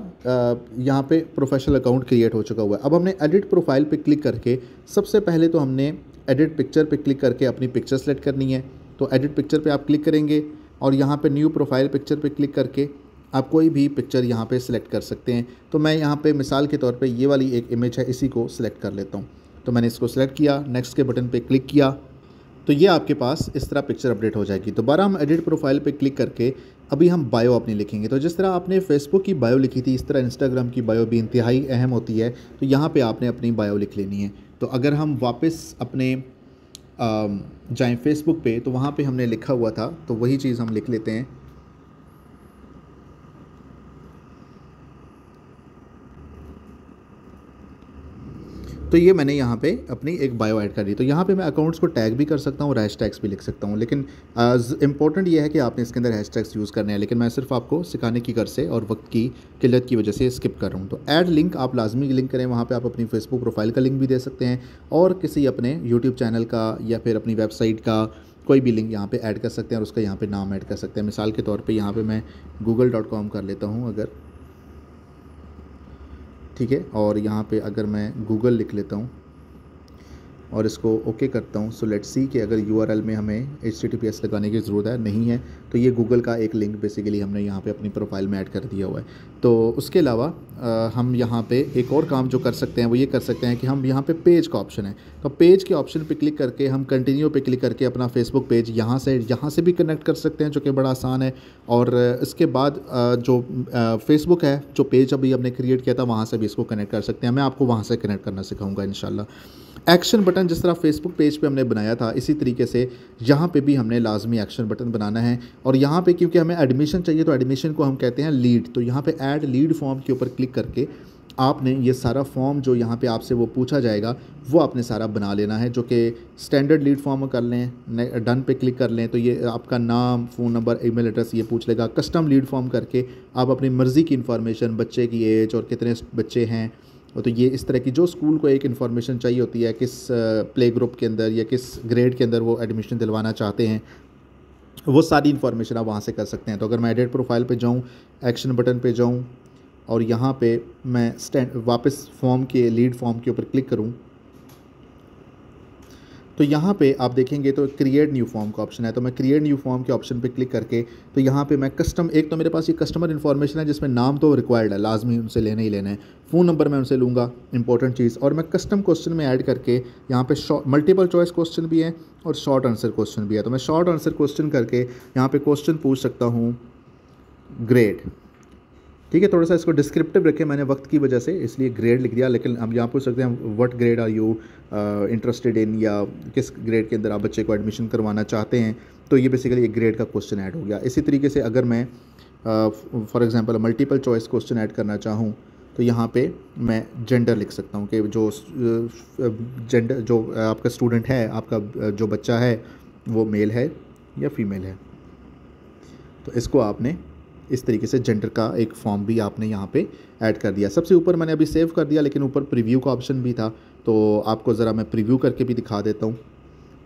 [SPEAKER 1] यहाँ पे प्रोफेशनल अकाउंट क्रिएट हो चुका हुआ है। अब हमने एडिट प्रोफाइल पे क्लिक करके सबसे पहले तो हमने एडिट पिक्चर पे क्लिक करके अपनी पिक्चर सेलेक्ट करनी है। तो एडिट पिक्चर पे आप क्लिक करेंगे और यहाँ पे न्यू प्रोफाइल पिक्चर पे क्लिक करके आप कोई भी पिक्चर यहाँ पे सिलेक्ट कर सकते हैं। तो मैं यहाँ पे मिसाल के तौर पे ये वाली एक इमेज है, इसी को सिलेक्ट कर लेता हूँ। तो मैंने इसको सिलेक्ट किया, नेक्स्ट के बटन पे क्लिक किया, तो ये आपके पास इस तरह पिक्चर अपडेट हो जाएगी। दोबारा हम एडिट प्रोफाइल पे क्लिक करके अभी हम बायो अपनी लिखेंगे। तो जिस तरह आपने फेसबुक की बायो लिखी थी इस तरह इंस्टाग्राम की बायो भी इंतहाई अहम होती है। तो यहाँ पे आपने अपनी बायो लिख लेनी है। तो अगर हम वापस अपने जाएं फेसबुक पे तो वहाँ पे हमने लिखा हुआ था तो वही चीज़ हम लिख लेते हैं। तो ये मैंने यहाँ पे अपनी एक बायो ऐड कर दी। तो यहाँ पे मैं अकाउंट्स को टैग भी कर सकता हूँ और हैशटैग्स भी लिख सकता हूँ, लेकिन इंपॉर्टेंट ये है कि आपने इसके अंदर हैशटैग्स यूज़ करने हैं। लेकिन मैं सिर्फ आपको सिखाने की गर्ज से और वक्त की किल्लत की वजह से स्किप कर रहा हूँ। तो ऐड लिंक आप लाजमी लिंक करें, वहाँ पर आप अपनी फेसबुक प्रोफाइल का लिंक भी दे सकते हैं और किसी अपने यूट्यूब चैनल का या फिर अपनी वेबसाइट का
[SPEAKER 2] कोई भी लिंक यहाँ पे ऐड कर सकते हैं और उसका यहाँ पे नाम ऐड कर सकते हैं। मिसाल के तौर पे यहाँ पे मैं google.com कर लेता हूँ अगर, ठीक है, और यहाँ पे अगर मैं गूगल लिख लेता हूँ और इसको ओके करता हूँ। सो लेट्स सी कि अगर URL में हमें HTTPS लगाने की ज़रूरत है नहीं है, तो ये गूगल का एक लिंक बेसिकली हमने यहाँ पे अपनी प्रोफाइल में ऐड कर दिया हुआ है। तो उसके अलावा हम यहाँ पे एक और काम जो कर सकते हैं वो ये कर सकते हैं कि हम यहाँ पे पेज का ऑप्शन है, तो पेज के ऑप्शन पे क्लिक करके हम कंटिन्यू पे क्लिक करके अपना फेसबुक पेज यहाँ से भी कनेक्ट कर सकते हैं, जो कि बड़ा आसान है। और इसके बाद जो फेसबुक है, जो पेज अभी हमने क्रिएट किया था, वहाँ से भी इसको कनेक्ट कर सकते हैं। मैं आपको वहाँ से कनेक्ट करना सिखाऊंगा इंशाल्लाह। एक्शन बटन जिस तरह फेसबुक पेज पे हमने बनाया था, इसी तरीके से यहाँ पे भी हमने लाजमी एक्शन बटन बनाना है। और यहाँ पे क्योंकि हमें एडमिशन चाहिए, तो एडमिशन को हम कहते हैं लीड। तो यहाँ पे ऐड लीड फॉर्म के ऊपर क्लिक करके आपने ये सारा फॉर्म जो यहाँ पे आपसे वो पूछा जाएगा वो आपने सारा बना लेना है, जो कि स्टैंडर्ड लीड फॉर्म कर लें, डन पे क्लिक कर लें तो ये आपका नाम, फ़ोन नंबर, ईमेल एड्रेस ये पूछ लेगा। कस्टम लीड फॉर्म करके आप अपनी मर्ज़ी की इन्फॉर्मेशन, बच्चे की एज और कितने बच्चे हैं, तो ये इस तरह की जो स्कूल को एक इन्फॉर्मेशन चाहिए होती है, किस प्ले ग्रुप के अंदर या किस ग्रेड के अंदर वो एडमिशन दिलवाना चाहते हैं, वो सारी इन्फॉर्मेशन आप वहाँ से कर सकते हैं। तो अगर मैं एडिट प्रोफाइल पे जाऊँ, एक्शन बटन पे जाऊँ और यहाँ पे मैं वापस फॉर्म के लीड फॉर्म के ऊपर क्लिक करूँ, तो यहाँ पे आप देखेंगे तो क्रिएट न्यू फॉर्म का ऑप्शन है। तो मैं क्रिएट न्यू फॉर्म के ऑप्शन पे क्लिक करके, तो यहाँ पे मैं कस्टम, एक तो मेरे पास ये कस्टमर इन्फॉर्मेशन है जिसमें नाम तो रिक्वायर्ड है, लाजमी उनसे लेना ही लेना है, फ़ोन नंबर मैं उनसे लूँगा, इंपॉर्टेंट चीज़। और मैं कस्टम क्वेश्चन में ऐड करके यहाँ पे मल्टीपल चॉइस क्वेश्चन भी है और शॉर्ट आंसर क्वेश्चन भी है। तो मैं शॉर्ट आंसर क्वेश्चन करके यहाँ पर क्वेश्चन पूछ सकता हूँ ग्रेड, ठीक है। थोड़ा सा इसको डिस्क्रिप्टिव रखें मैंने वक्त की वजह से, इसलिए ग्रेड लिख दिया, लेकिन हम यहाँ पूछ सकते हैं what grade are you interested in, या किस ग्रेड के अंदर आप बच्चे को एडमिशन करवाना चाहते हैं। तो ये बेसिकली एक ग्रेड का क्वेश्चन ऐड हो गया। इसी तरीके से अगर मैं for example multiple choice question add करना चाहूँ, तो यहाँ पे मैं जेंडर लिख सकता हूँ कि जो जेंडर जो आपका स्टूडेंट है, आपका जो बच्चा है वो मेल है या फीमेल है। तो इसको आपने इस तरीके से जेंडर का एक फॉर्म भी आपने यहाँ पे ऐड कर दिया। सबसे ऊपर मैंने अभी सेव कर दिया, लेकिन ऊपर प्रीव्यू का ऑप्शन भी था, तो आपको ज़रा मैं प्रीव्यू करके भी दिखा देता हूँ।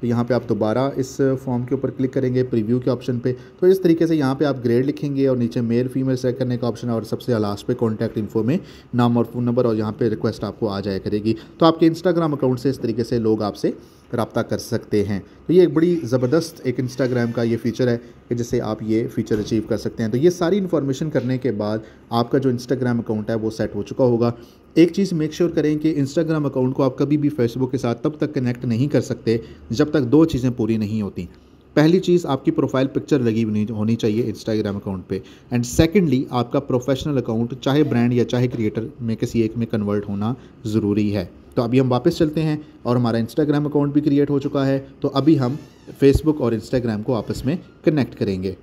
[SPEAKER 2] तो यहाँ पे आप दोबारा इस फॉर्म के ऊपर क्लिक करेंगे प्रीव्यू के ऑप्शन पे, तो इस तरीके से यहाँ पे आप ग्रेड लिखेंगे और नीचे मेल फीमेल सेलेक्ट करने का ऑप्शन है, और सबसे लास्ट पे कॉन्टैक्ट इन्फो में नाम और फ़ोन नंबर, और यहाँ पे रिक्वेस्ट आपको आ जाया करेगी। तो आपके इंस्टाग्राम अकाउंट से इस तरीके से लोग आपसे रब्ता कर सकते हैं। तो ये एक बड़ी ज़बरदस्त एक इंस्टाग्राम का ये फ़ीचर है कि जिससे आप ये फ़ीचर अचीव कर सकते हैं। तो ये सारी इन्फॉर्मेशन करने के बाद आपका जो इंस्टाग्राम अकाउंट है वो सेट हो चुका होगा। एक चीज़ मेक श्योर करें कि इंस्टाग्राम अकाउंट को आप कभी भी फेसबुक के साथ तब तक कनेक्ट नहीं कर सकते जब तक दो चीज़ें पूरी नहीं होती। पहली चीज़, आपकी प्रोफाइल पिक्चर लगी होनी चाहिए इंस्टाग्राम अकाउंट पे, एंड सेकेंडली आपका प्रोफेशनल अकाउंट चाहे ब्रांड या चाहे क्रिएटर में किसी एक में कन्वर्ट होना ज़रूरी है। तो अभी हम वापस चलते हैं और हमारा इंस्टाग्राम अकाउंट भी क्रिएट हो चुका है। तो अभी हम फेसबुक और इंस्टाग्राम को आपस में कनेक्ट करेंगे।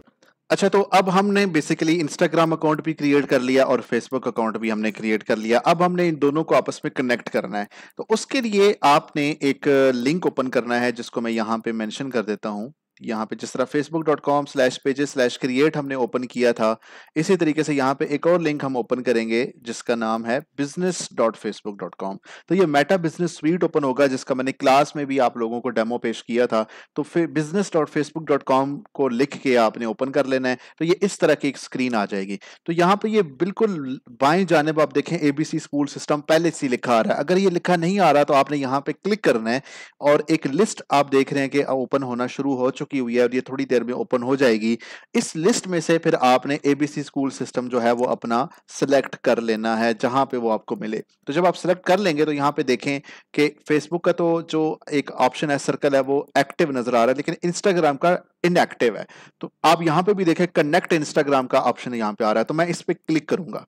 [SPEAKER 1] अच्छा, तो अब हमने बेसिकली इंस्टाग्राम अकाउंट भी क्रिएट कर लिया और फेसबुक अकाउंट भी हमने क्रिएट कर लिया। अब हमने इन दोनों को आपस में कनेक्ट करना है। तो उसके लिए आपने एक लिंक ओपन करना है, जिसको मैं यहाँ पे मेंशन कर देता हूँ। यहाँ पे जिस तरह facebook.com/pages/create हमने ओपन किया था, इसी तरीके से यहाँ पे एक और लिंक हम ओपन करेंगे जिसका नाम है business.facebook.com। तो ये मेटा बिजनेस स्वीट ओपन होगा, जिसका मैंने क्लास में भी आप लोगों को डेमो पेश किया था। तो फिर business.facebook.com को लिख के आपने ओपन कर लेना है। तो ये इस तरह की एक स्क्रीन आ जाएगी। तो यहाँ पे ये बिल्कुल बाएं जानिब आप देखें ABC स्कूल सिस्टम पहले से लिखा आ रहा है। अगर ये लिखा नहीं आ रहा तो आपने यहाँ पे क्लिक करना है और एक लिस्ट आप देख रहे हैं कि ओपन होना शुरू हो चुकी हुई है और ये थोड़ी देर में ओपन हो जाएगी। इस लिस्ट में से फिर आपने ABC स्कूल सिस्टम जो है वो अपना सिलेक्ट कर लेना है, जहां पे वो आपको मिले। तो जब आप सिलेक्ट कर लेंगे तो यहाँ पे देखें कि फेसबुक का तो जो एक ऑप्शन है सर्कल है वो एक्टिव नजर आ रहा है, लेकिन इंस्टाग्राम का इनएक्टिव है। तो आप यहाँ पे भी देखें कनेक्ट इंस्टाग्राम का ऑप्शन यहाँ पे आ रहा है। तो मैं इस पे क्लिक करूंगा।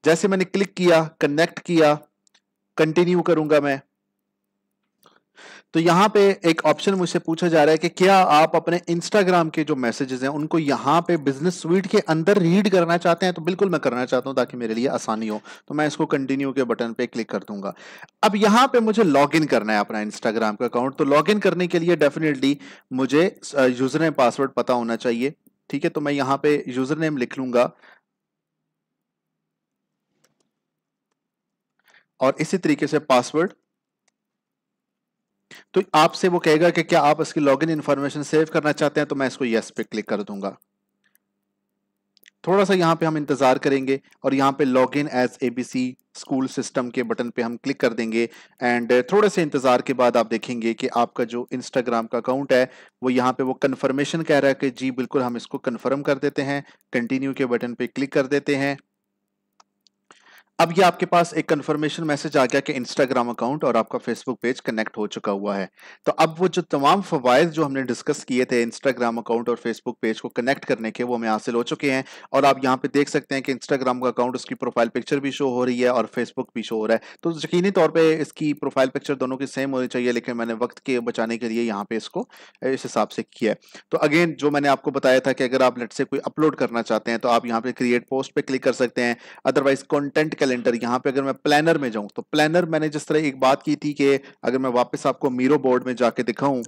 [SPEAKER 1] जैसे मैंने क्लिक किया, कनेक्ट किया, कंटिन्यू करूंगा मैं, तो यहाँ पे एक ऑप्शन मुझसे पूछा जा रहा है कि क्या आप अपने इंस्टाग्राम के जो मैसेजेस हैं उनको यहाँ पे बिजनेस स्वीट के अंदर रीड करना चाहते हैं। तो बिल्कुल मैं करना चाहता हूँ ताकि मेरे लिए आसानी हो। तो मैं इसको कंटिन्यू के बटन पे क्लिक कर दूंगा। अब यहाँ पे मुझे लॉग इन करना है अपना इंस्टाग्राम का अकाउंट। तो लॉग इन करने के लिए डेफिनेटली मुझे यूजर नेम पासवर्ड पता होना चाहिए। ठीक है, तो मैं यहाँ पे यूजर नेम लिख लूंगा और इसी तरीके से पासवर्ड तो आपसे वो कहेगा कि क्या आप इसकी लॉगिन इंफॉर्मेशन सेव करना चाहते हैं, तो मैं इसको यस पे क्लिक कर दूंगा। थोड़ा सा यहाँ पे हम इंतजार करेंगे और यहाँ पे log in as ABC school system के बटन पे हम क्लिक कर देंगे एंड थोड़े से इंतजार के बाद आप देखेंगे कि आपका जो इंस्टाग्राम का अकाउंट है वो यहाँ पे वो कंफर्मेशन कह रहा है कि जी बिल्कुल, हम इसको कंफर्म कर देते हैं। कंटिन्यू के बटन पे क्लिक कर देते हैं। अब ये आपके पास एक कंफर्मेशन मैसेज आ गया कि इंस्टाग्राम अकाउंट और आपका फेसबुक पेज कनेक्ट हो चुका हुआ है। तो अब वो जो तमाम फवायद जो हमने डिस्कस किए थे इंस्टाग्राम अकाउंट और फेसबुक पेज को कनेक्ट करने के, वो हमें हासिल हो चुके हैं। और आप यहाँ पे देख सकते हैं कि इंस्टाग्राम का अकाउंट, उसकी प्रोफाइल पिक्चर भी शो हो रही है और फेसबुक भी शो हो रहा है। तो यकीनी तौर पर इसकी प्रोफाइल पिक्चर दोनों की सेम होनी चाहिए, लेकिन मैंने वक्त के बचाने के लिए यहाँ पे इसको इस हिसाब से किया है। तो अगेन जो मैंने आपको बताया था कि अगर आप लेट से कोई अपलोड करना चाहते हैं तो आप यहाँ पे क्रिएट पोस्ट पे क्लिक कर सकते हैं। अदरवाइज कंटेंट कैलेंडर, यहाँ पे अगर मैं प्लानर में जाऊं तो प्लानर, मैंने जिस तरह एक बात की थी कि अगर मैं वापस आपको मीरो बोर्ड में जाके दिखाऊं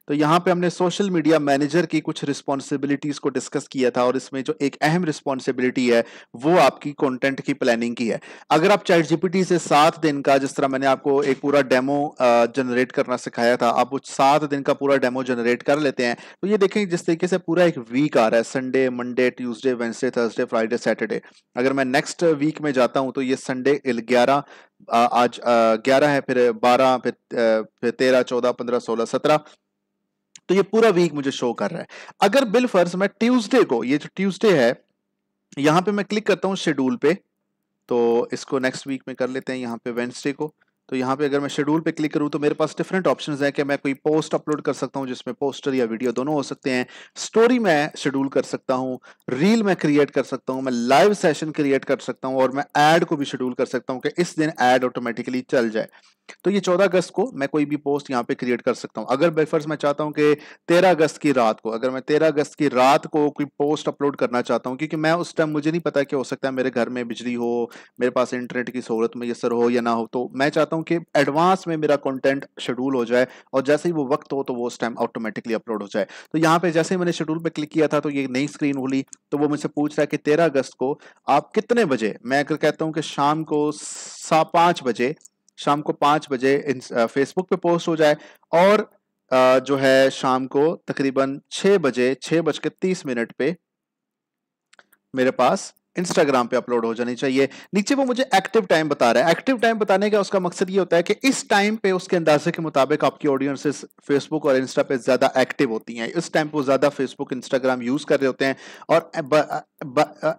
[SPEAKER 1] तो यहाँ पे हमने सोशल मीडिया मैनेजर की कुछ रिस्पॉन्सिबिलिटीज को डिस्कस किया था और इसमें जो एक अहम रिस्पॉन्सिबिलिटी है वो आपकी कंटेंट की प्लानिंग की है। अगर आप चैट जीपीटी से 7 दिन का, जिस तरह मैंने आपको एक पूरा डेमो जनरेट करना सिखाया था, आप वो 7 दिन का पूरा डेमो जनरेट कर लेते हैं तो ये देखें जिस तरीके से पूरा एक वीक आ रहा है, Sunday, Monday, Tuesday, Wednesday, Thursday, Friday, Saturday. अगर मैं नेक्स्ट वीक में जाता हूं तो ये संडे 11, आज 11 है, फिर 12, फिर 13, 14, 15, 16, 17, तो ये पूरा वीक मुझे शो कर रहा है। अगर बिल फर्ज मैं ट्यूसडे को, ये जो ट्यूसडे है यहां पे मैं क्लिक करता हूं शेड्यूल पे, तो इसको नेक्स्ट वीक में कर लेते हैं यहाँ पे वेडनेसडे को। तो यहाँ पे अगर मैं शेड्यूल पे क्लिक करूँ तो मेरे पास डिफरेंट ऑप्शंस हैं कि मैं कोई पोस्ट अपलोड कर सकता हूँ जिसमें पोस्टर या वीडियो दोनों हो सकते हैं, स्टोरी मैं शेड्यूल कर सकता हूँ, रील मैं क्रिएट कर सकता हूँ, मैं लाइव सेशन क्रिएट कर सकता हूँ और मैं ऐड को भी शेड्यूल कर सकता हूँ कि इस दिन ऐड ऑटोमेटिकली चल जाए। तो ये 14 अगस्त को मैं कोई भी पोस्ट यहाँ पे क्रिएट कर सकता हूँ। अगर बेफर्स मैं चाहता हूँ कि 13 अगस्त की रात को, अगर मैं 13 अगस्त की रात को कोई पोस्ट अपलोड करना चाहता हूँ, क्योंकि मैं उस टाइम, मुझे नहीं पता कि हो सकता है मेरे घर में बिजली हो, मेरे पास इंटरनेट की सहूलत मैसर हो या ना हो, तो मैं चाहता हूँ कि एडवांस में मेरा कंटेंट शेड्यूल हो जाए और जैसे ही वो वक्त हो तो वो उस टाइम ऑटोमेटिकली अपलोड हो जाए। तो यहाँ पे जैसे ही मैंने शेड्यूल पे क्लिक किया था तो ये नई स्क्रीन खुली, तो वो मुझसे पूछ रहा है कि 13 अगस्त को आप कितने बजे, मैं अगर कहता हूँ कि शाम को 5 बजे, शाम को 5 बजे फेसबुक पे पोस्ट हो जाए और जो है शाम को तकरीबन 6 बजे, 6:30 पे मेरे पास इंस्टाग्राम पे अपलोड हो जानी चाहिए। नीचे वो मुझे एक्टिव टाइम बता रहा है। एक्टिव टाइम बताने का उसका मकसद ये होता है कि इस टाइम पे उसके अंदाजे के मुताबिक आपकी ऑडियंसेस फेसबुक और इंस्टा पे ज्यादा एक्टिव होती हैं। इस टाइम पे वो ज्यादा फेसबुक, इंस्टाग्राम यूज कर रहे होते हैं और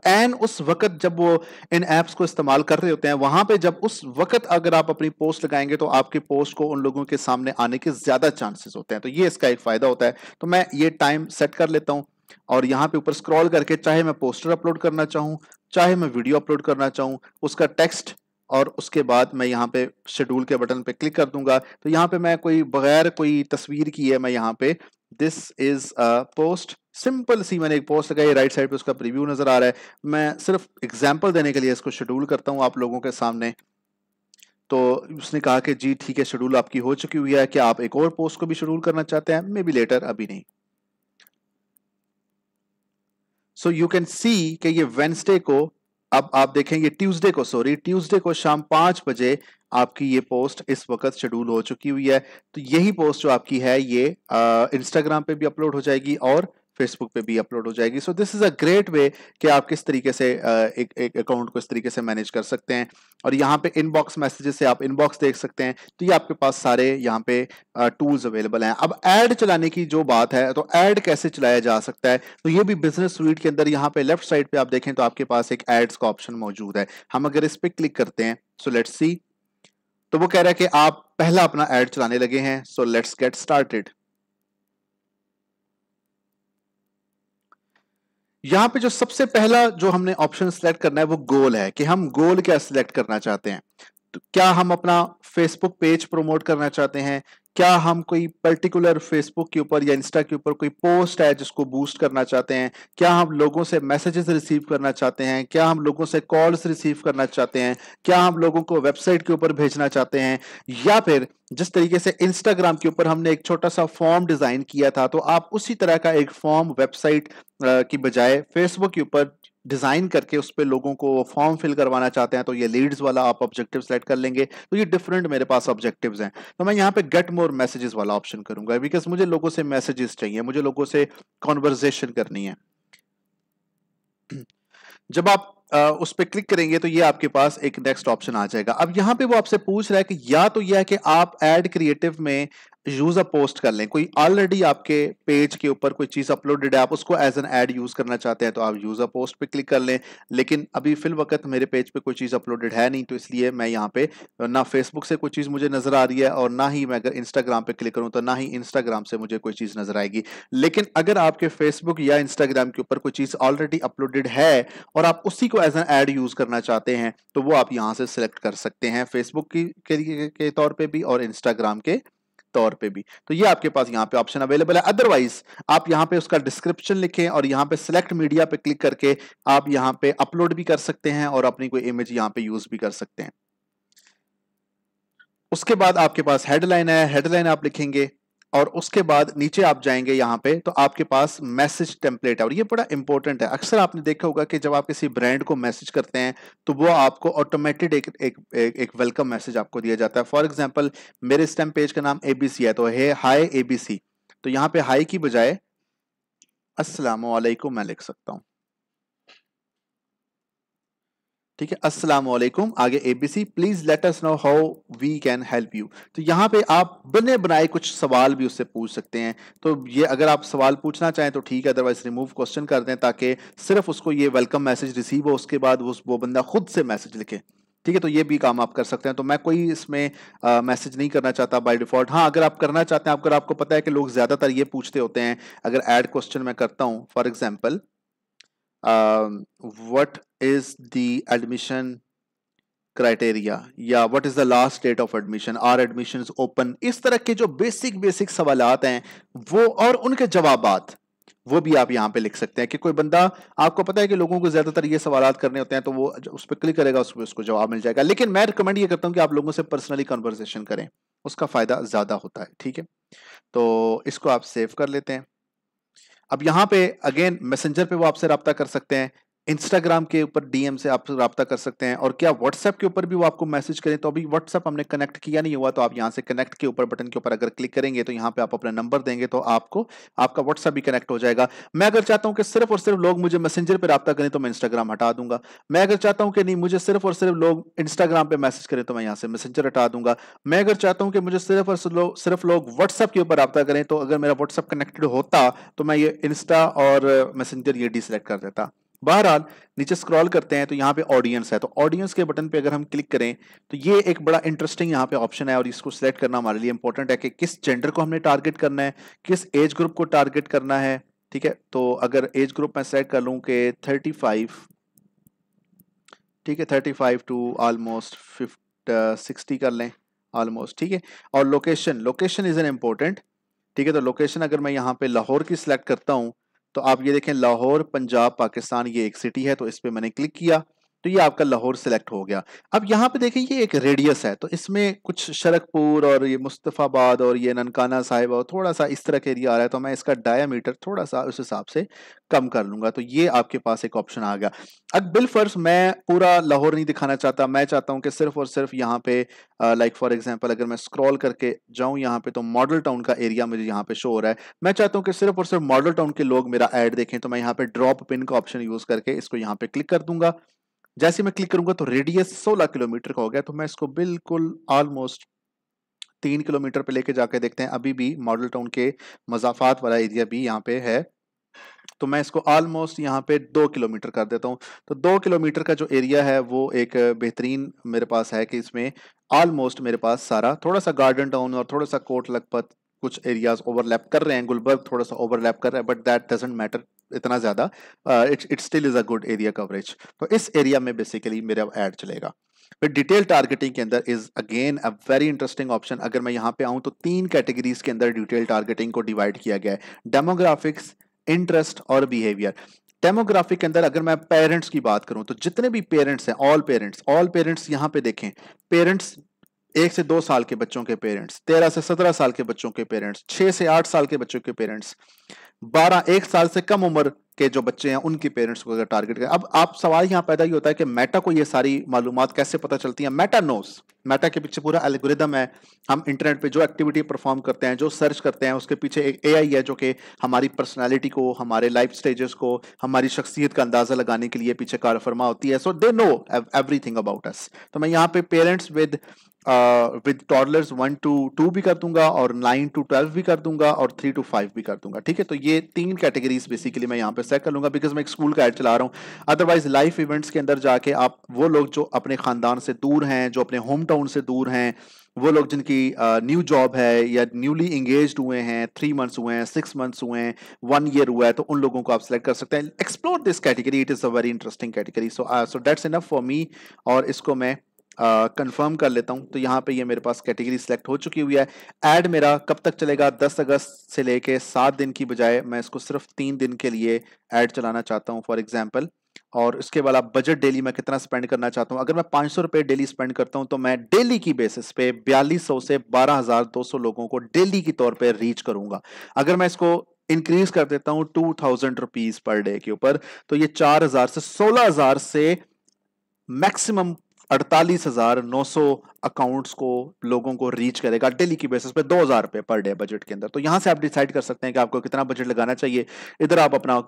[SPEAKER 1] एन उस वक्त जब वो इन एप्स को इस्तेमाल कर रहे होते हैं, वहां पे जब उस वक्त अगर आप अपनी पोस्ट लगाएंगे तो आपकी पोस्ट को उन लोगों के सामने आने के ज्यादा चांसेस होते हैं। तो ये इसका एक फायदा होता है। तो मैं ये टाइम सेट कर लेता हूं और यहाँ पे ऊपर स्क्रॉल करके, चाहे मैं पोस्टर अपलोड करना चाहूँ, चाहे मैं वीडियो अपलोड करना चाहूँ, उसका टेक्स्ट, और उसके बाद मैं यहाँ पे शेड्यूल के बटन पे क्लिक कर दूंगा। तो यहाँ पे मैं कोई बगैर कोई तस्वीर की है, मैं यहाँ पे this is a post, simple सी मैंने एक पोस्ट लगाई, राइट साइड पे उसका प्रीव्यू नजर आ रहा है। मैं सिर्फ एग्जाम्पल देने के लिए इसको शेड्यूल करता हूँ आप लोगों के सामने। तो उसने कहा कि जी ठीक है, शेड्यूल आपकी हो चुकी हुई है, क्या आप एक और पोस्ट को भी शेड्यूल करना चाहते हैं? मे बी लेटर, अभी नहीं। सो यू कैन सी कि ये वेडनेसडे को, अब आप देखेंगे ट्यूसडे को, सॉरी ट्यूसडे को शाम 5 बजे आपकी ये पोस्ट इस वक्त शेड्यूल हो चुकी हुई है। तो यही पोस्ट जो आपकी है ये इंस्टाग्राम पे भी अपलोड हो जाएगी और फेसबुक पे भी अपलोड हो जाएगी। So this is a great way कि आप किस तरीके से एक अकाउंट को इस तरीके से मैनेज कर सकते हैं। और यहाँ पे इनबॉक्स मैसेजेस से आप इनबॉक्स देख सकते हैं। तो ये आपके पास सारे यहाँ पे टूल्स अवेलेबल हैं। अब ऐड चलाने की जो बात है, तो ऐड कैसे चलाया जा सकता है, तो ये भी बिजनेस सूट के अंदर यहाँ पे लेफ्ट साइड पे आप देखें तो आपके पास एक एड्स का ऑप्शन मौजूद है। हम अगर इस पे क्लिक करते हैं, सो लेट्स सी, तो वो कह रहा है कि आप पहला अपना ऐड चलाने लगे हैं। So let's get started. यहां पे जो सबसे पहला जो हमने ऑप्शन सिलेक्ट करना है वो गोल है, कि हम गोल क्या सिलेक्ट करना चाहते हैं। तो क्या हम अपना फेसबुक पेज प्रमोट करना चाहते हैं, क्या हम कोई पर्टिकुलर फेसबुक के ऊपर या इंस्टा के ऊपर कोई पोस्ट है जिसको बूस्ट करना चाहते हैं, क्या हम लोगों से मैसेजेस रिसीव करना चाहते हैं, क्या हम लोगों से कॉल्स रिसीव करना चाहते हैं, क्या हम लोगों को वेबसाइट के ऊपर भेजना चाहते हैं, या फिर जिस तरीके से इंस्टाग्राम के ऊपर हमने एक छोटा सा फॉर्म डिजाइन किया था, तो आप उसी तरह का एक फॉर्म वेबसाइट की बजाय फेसबुक के ऊपर डिजाइन करके उस पे लोगों को फॉर्म फिल करवाना चाहते हैं तो ये लीड्स वाला आप ऑब्जेक्टिव सेलेक्ट कर लेंगे। तो ये डिफरेंट मेरे पास ऑब्जेक्टिव्स हैं। तो मैं यहाँ पे गेट मोर मैसेजेस वाला ऑप्शन करूंगा बिकॉज मुझे लोगों से मैसेजेस चाहिए, मुझे लोगों से कॉन्वर्जेशन करनी है। जब आप उस पर क्लिक करेंगे तो ये आपके पास एक नेक्स्ट ऑप्शन आ जाएगा। अब यहाँ पे वो आपसे पूछ रहा है कि या तो यह है कि आप ऐड क्रिएटिव में यूज अ पोस्ट कर लें, कोई ऑलरेडी आपके पेज के ऊपर कोई चीज अपलोडेड है, आप उसको एज एन ऐड यूज करना चाहते हैं तो आप यूज अ पोस्ट पे क्लिक कर लें। लेकिन अभी फिल वक्त मेरे पेज पे कोई चीज अपलोडेड है नहीं, तो इसलिए मैं यहाँ पे ना फेसबुक से कोई चीज मुझे नजर आ रही है और ना ही मैं अगर इंस्टाग्राम पे क्लिक करूँ तो ना ही इंस्टाग्राम से मुझे कोई चीज नजर आएगी। लेकिन अगर आपके फेसबुक या इंस्टाग्राम के ऊपर कोई चीज ऑलरेडी अपलोडेड है और आप उसी को एज एन ऐड यूज करना चाहते हैं तो वो आप यहाँ से सिलेक्ट कर सकते हैं, फेसबुक के तौर पे भी और इंस्टाग्राम के तौर पे भी। तो ये आपके पास यहाँ पे ऑप्शन अवेलेबल है। अदरवाइज आप यहाँ पे उसका डिस्क्रिप्शन लिखें और यहाँ पे सिलेक्ट मीडिया पे क्लिक करके आप यहाँ पे अपलोड भी कर सकते हैं और अपनी कोई इमेज यहाँ पे यूज भी कर सकते हैं। उसके बाद आपके पास हेडलाइन है, हेडलाइन आप लिखेंगे और उसके बाद नीचे आप जाएंगे यहाँ पे तो आपके पास मैसेज टेम्पलेट है और ये बड़ा इंपॉर्टेंट है। अक्सर आपने देखा होगा कि जब आप किसी ब्रांड को मैसेज करते हैं तो वो आपको ऑटोमेटेड एक वेलकम मैसेज आपको दिया जाता है। फॉर एग्जांपल मेरे स्टैम पेज का नाम एबीसी है तो है हाय एबीसी, तो यहाँ पे हाय की बजाय अस्सलाम वालेकुम मैं लिख सकता हूँ। ठीक है, अस्सलाम वालेकुम, आगे ABC, please let us know how we can help you. तो यहाँ पे आप बने बनाए कुछ सवाल भी उससे पूछ सकते हैं। तो ये अगर आप सवाल पूछना चाहें तो ठीक है, अदरवाइज रिमूव क्वेश्चन कर दें ताकि सिर्फ उसको ये वेलकम मैसेज रिसीव हो, उसके बाद वो बंदा खुद से मैसेज लिखे। ठीक है, तो ये भी काम आप कर सकते हैं। तो मैं कोई इसमें मैसेज नहीं करना चाहता बाय डिफॉल्ट। हाँ, अगर आप करना चाहते हैं, अगर आपको पता है कि लोग ज्यादातर ये पूछते होते हैं, अगर ऐड क्वेश्चन मैं करता हूँ for example what is the admission criteria या what is the last date of admission, are admissions open, इस तरह के जो बेसिक सवालात हैं वो और उनके जवाबात वो भी आप यहाँ पे लिख सकते हैं कि कोई बंदा, आपको पता है कि लोगों को ज्यादातर ये सवालात करने होते हैं तो वो उस पर क्लिक करेगा, उसको जवाब मिल जाएगा। लेकिन मैं रिकमेंड ये करता हूँ कि आप लोगों से पर्सनली कन्वर्सेशन करें, उसका फायदा ज्यादा होता है। ठीक है, तो इसको आप सेव कर लेते हैं। अब यहाँ पे अगेन मैसेंजर पे वो आपसे रब्ता कर सकते हैं, इंस्टाग्राम के ऊपर डीएम से आप रब्ता कर सकते हैं और क्या व्हाट्सएप के ऊपर भी वो आपको मैसेज करें तो अभी व्हाट्सएप हमने कनेक्ट किया नहीं हुआ तो आप यहाँ से कनेक्ट के ऊपर बटन के ऊपर अगर क्लिक करेंगे तो यहाँ पे आप अपना नंबर देंगे तो आपको आपका व्हाट्सएप भी कनेक्ट हो जाएगा। मैं अगर चाहता हूँ कि सिर्फ और सिर्फ लोग मुझे मैसेंजर पर रब्ता करें तो मैं इंस्टाग्राम हटा दूंगा। मैं अगर चाहता हूँ कि नहीं मुझे सिर्फ और सिर्फ लोग इंस्टाग्राम पे मैसेज करें तो मैं यहाँ से मैसेंजर हटा दूंगा। मैं अगर चाहता हूँ कि मुझे सिर्फ और सिर्फ लोग व्हाट्सएप के ऊपर रब्ता करें तो अगर मेरा व्हाट्सएप कनेक्टेड होता तो मैं ये इंस्टा और मैसेंजर ये डिसलेक्ट कर देता। बहरहाल नीचे स्क्रॉल करते हैं तो यहाँ पे ऑडियंस है, तो ऑडियंस के बटन पे अगर हम क्लिक करें तो ये एक बड़ा इंटरेस्टिंग यहाँ पे ऑप्शन है और इसको सिलेक्ट करना हमारे लिए इंपॉर्टेंट है कि किस जेंडर को हमने टारगेट करना है, किस एज ग्रुप को टारगेट करना है। ठीक है, तो अगर एज ग्रुप मैं सेलेक्ट कर लूँ कि 35, ठीक है 35 टू ऑलमोस्ट 60 कर लें ऑलमोस्ट। ठीक है, और लोकेशन इज एन इम्पोर्टेंट। ठीक है, तो लोकेशन अगर मैं यहाँ पे लाहौर की सिलेक्ट करता हूँ तो आप ये देखें लाहौर पंजाब पाकिस्तान ये एक सिटी है, तो इस पे मैंने क्लिक किया तो ये आपका लाहौर सिलेक्ट हो गया। अब यहाँ पे देखें ये एक रेडियस है तो इसमें कुछ शरकपुर और ये मुस्तफ़ाबाद और ये ननकाना साहिब और थोड़ा सा इस तरह के एरिया आ रहा है तो मैं इसका डायामीटर थोड़ा सा उस हिसाब से कम कर लूंगा। तो ये आपके पास एक ऑप्शन आ गया। अब बिलफर्ज मैं पूरा लाहौर नहीं दिखाना चाहता, मैं चाहता हूँ कि सिर्फ और सिर्फ यहाँ पे लाइक फॉर एग्जांपल अगर मैं स्क्रॉल करके जाऊँ यहाँ पे तो मॉडल टाउन का एरिया मुझे यहाँ पे शो हो रहा है। मैं चाहता हूँ कि सिर्फ और सिर्फ मॉडल टाउन के लोग मेरा ऐड देखें तो मैं यहाँ पे ड्रॉप पिन का ऑप्शन यूज करके इसको यहाँ पे क्लिक कर दूंगा। जैसे मैं क्लिक करूंगा तो रेडियस 16 किलोमीटर का हो गया, तो मैं इसको बिल्कुल ऑलमोस्ट 3 किलोमीटर पे लेके जाके देखते हैं। अभी भी मॉडल टाउन के मजाफात वाला एरिया भी यहाँ पे है तो मैं इसको ऑलमोस्ट यहाँ पे 2 किलोमीटर कर देता हूँ। तो 2 किलोमीटर का जो एरिया है वो एक बेहतरीन मेरे पास है कि इसमें ऑलमोस्ट मेरे पास सारा थोड़ा सा गार्डन टाउन और थोड़ा सा कोट लखपत कुछ एरियाज ओवरलैप कर रहे हैं, गुलबर्ग थोड़ा सा ओवरलैप कर रहा है बट दैट डजंट मैटर इतना ज्यादा, it still is a good area coverage. तो इस एरिया में बेसिकली मेरा ऐड चलेगा। फिर डिटेल टारगेटिंग के अंदर is again a very interesting option. अगर मैं यहाँ पे आऊँ तो 3 कैटेगरीज के अंदर डिटेल टारगेटिंग को डिवाइड किया गया है, डेमोग्राफिक्स, इंटरेस्ट और बिहेवियर। डेमोग्राफिक के अंदर अगर मैं पेरेंट्स की बात करूं तो जितने भी पेरेंट्स हैं ऑल पेरेंट्स यहाँ पे देखें, पेरेंट्स 1 से 2 साल के बच्चों के पेरेंट्स, 13 से 17 साल के बच्चों के पेरेंट्स, 6 से 8 साल के बच्चों के पेरेंट्स, 1 साल से कम उम्र के जो बच्चे हैं उनके पेरेंट्स को अगर टारगेट करें। अब आप सवाल यहाँ पैदा ही होता है कि मेटा को ये सारी मालूमात कैसे पता चलती हैं? मेटा नोस, मेटा के पीछे पूरा एल्गोरिदम है। हम इंटरनेट पे जो एक्टिविटी परफॉर्म करते हैं, जो सर्च करते हैं, उसके पीछे एक एआई है जो कि हमारी पर्सनालिटी को, हमारे लाइफ स्टेजेस को, हमारी शख्सियत का अंदाजा लगाने के लिए पीछे कार फरमा होती है। So they know everything about us. तो मैं यहाँ पे पेरेंट्स विद टॉडलर्स 1 to 2 भी कर दूंगा, और 9 to 12 भी कर दूंगा, और 3 to 5 भी कर दूंगा। ठीक है, तो ये 3 कैटेगरीज बेसिकली मैं यहाँ पे सेट कर लूंगा, बिकॉज मैं एक स्कूल का ऐड चला रहा हूँ। अदरवाइज लाइफ इवेंट्स के अंदर जाके आप वो लोग जो अपने खानदान से दूर हैं, जो अपने होम टाउन से दूर हैं, वो लोग जिनकी न्यू जॉब है या न्यूली इंगेज्ड हुए हैं, 3 months हुए हैं, 6 months हुए हैं, 1 year हुआ है, तो उन लोगों को आप सेलेक्ट कर सकते हैं। Explore this category, it is a very interesting category. So that's enough for me, और इसको मैं कंफर्म कर लेता हूं। तो यहाँ पे ये मेरे पास कैटेगरी सिलेक्ट हो चुकी हुई है। ऐड मेरा कब तक चलेगा? 10 अगस्त से लेके 7 दिन की बजाय मैं इसको सिर्फ 3 दिन के लिए ऐड चलाना चाहता हूँ फॉर एग्जाम्पल। और उसके बाद आप बजट डेली मैं कितना स्पेंड करना चाहता हूँ? अगर मैं 500 रुपए डेली स्पेंड करता हूँ तो मैं डेली की बेसिस पे 4200 से 12,200 लोगों को डेली की तौर पे रीच करूंगा। अगर मैं इसको इंक्रीज कर देता हूँ 2000 रुपीज पर डे के ऊपर, तो ये 4000 से 16000 से मैक्सिमम 48,900 अकाउंट्स को, लोगों को रीच करेगा डेली की बेसिस पे 2000 रुपए पर डे बजट के अंदर। तो यहां से आप डिसाइड कर सकते हैं कि आपको कितना बजट लगाना चाहिए। इधर आप अपना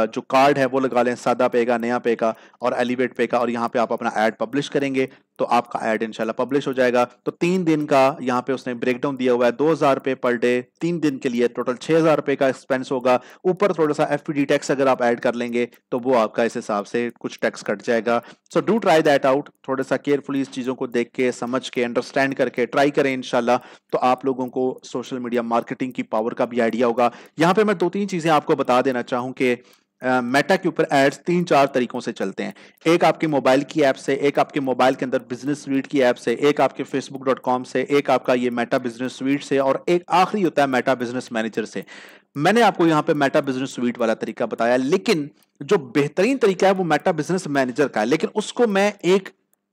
[SPEAKER 1] जो कार्ड है वो लगा लें, सादा पे का, नया पे का और एलिवेट पे का, और यहाँ पे आप अपना ऐड पब्लिश करेंगे तो आपका ऐड इंशाल्लाह पब्लिश हो जाएगा। तो 3 दिन का यहाँ पे उसने ब्रेकडाउन दिया हुआ है, 2000 रुपए पर डे 3 दिन के लिए, टोटल 6000 रुपए का एक्सपेंस होगा। ऊपर थोड़ा सा एफपीडी टैक्स अगर आप ऐड कर लेंगे तो वो आपका इस हिसाब से कुछ टैक्स कट जाएगा। So do try that out, थोड़ा सा केयरफुली इस चीजों को देख के, समझ के, अंडरस्टैंड करके ट्राई करें इंशाल्लाह। तो आप लोगों को सोशल मीडिया मार्केटिंग की पावर का भी आइडिया होगा। यहाँ पे मैं 2-3 चीजें आपको बता देना चाहूं कि मेटा के ऊपर एड्स 3-4 तरीकों से चलते हैं। एक आपके मोबाइल की ऐप से, एक आपके मोबाइल के अंदर बिजनेस स्वीट की ऐप से, एक आपके facebook.com से, एक आपका ये मेटा बिजनेस स्वीट से, और एक आखिरी होता है मेटा बिजनेस मैनेजर से। मैंने आपको यहाँ पे मेटा बिजनेस स्वीट वाला तरीका बताया, लेकिन जो बेहतरीन तरीका है वो मेटा बिजनेस मैनेजर का है, लेकिन उसको मैं एक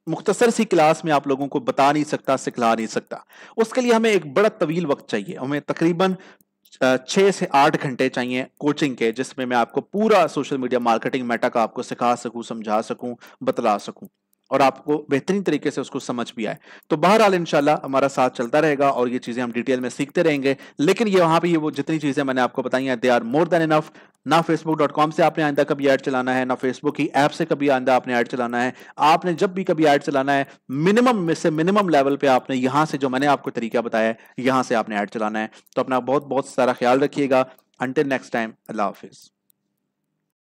[SPEAKER 1] मुख्तसर सी क्लास में आप लोगों को बता नहीं सकता, सिखला नहीं सकता। उसके लिए हमें एक बड़ा तवील वक्त चाहिए, हमें तकरीबन 6 से 8 घंटे चाहिए कोचिंग के, जिसमें मैं आपको पूरा सोशल मीडिया मार्केटिंग मेटा का आपको सिखा सकूं, समझा सकूं, बतला सकूं, और आपको बेहतरीन तरीके से उसको समझ भी आए। तो बहरहाल इंशाल्लाह हमारा साथ चलता रहेगा और ये चीजें हम डिटेल में सीखते रहेंगे। लेकिन ये वहां पे ये वो जितनी चीजें मैंने आपको बताई हैं, they are more than enough. ना facebook.com से आपने आइंदा कभी ऐड चलाना है, ना फेसबुक की ऐप से कभी आइंदा आपने ऐड चलाना है। आपने जब भी कभी ऐड चलाना है, मिनिमम में से मिनिमम लेवल पे आपने यहां से, जो मैंने आपको तरीका बताया है, यहां से आपने ऐड चलाना है। तो अपना बहुत बहुत सारा ख्याल रखिएगा। अंटिल नेक्स्ट टाइम, अल्लाह हाफिज।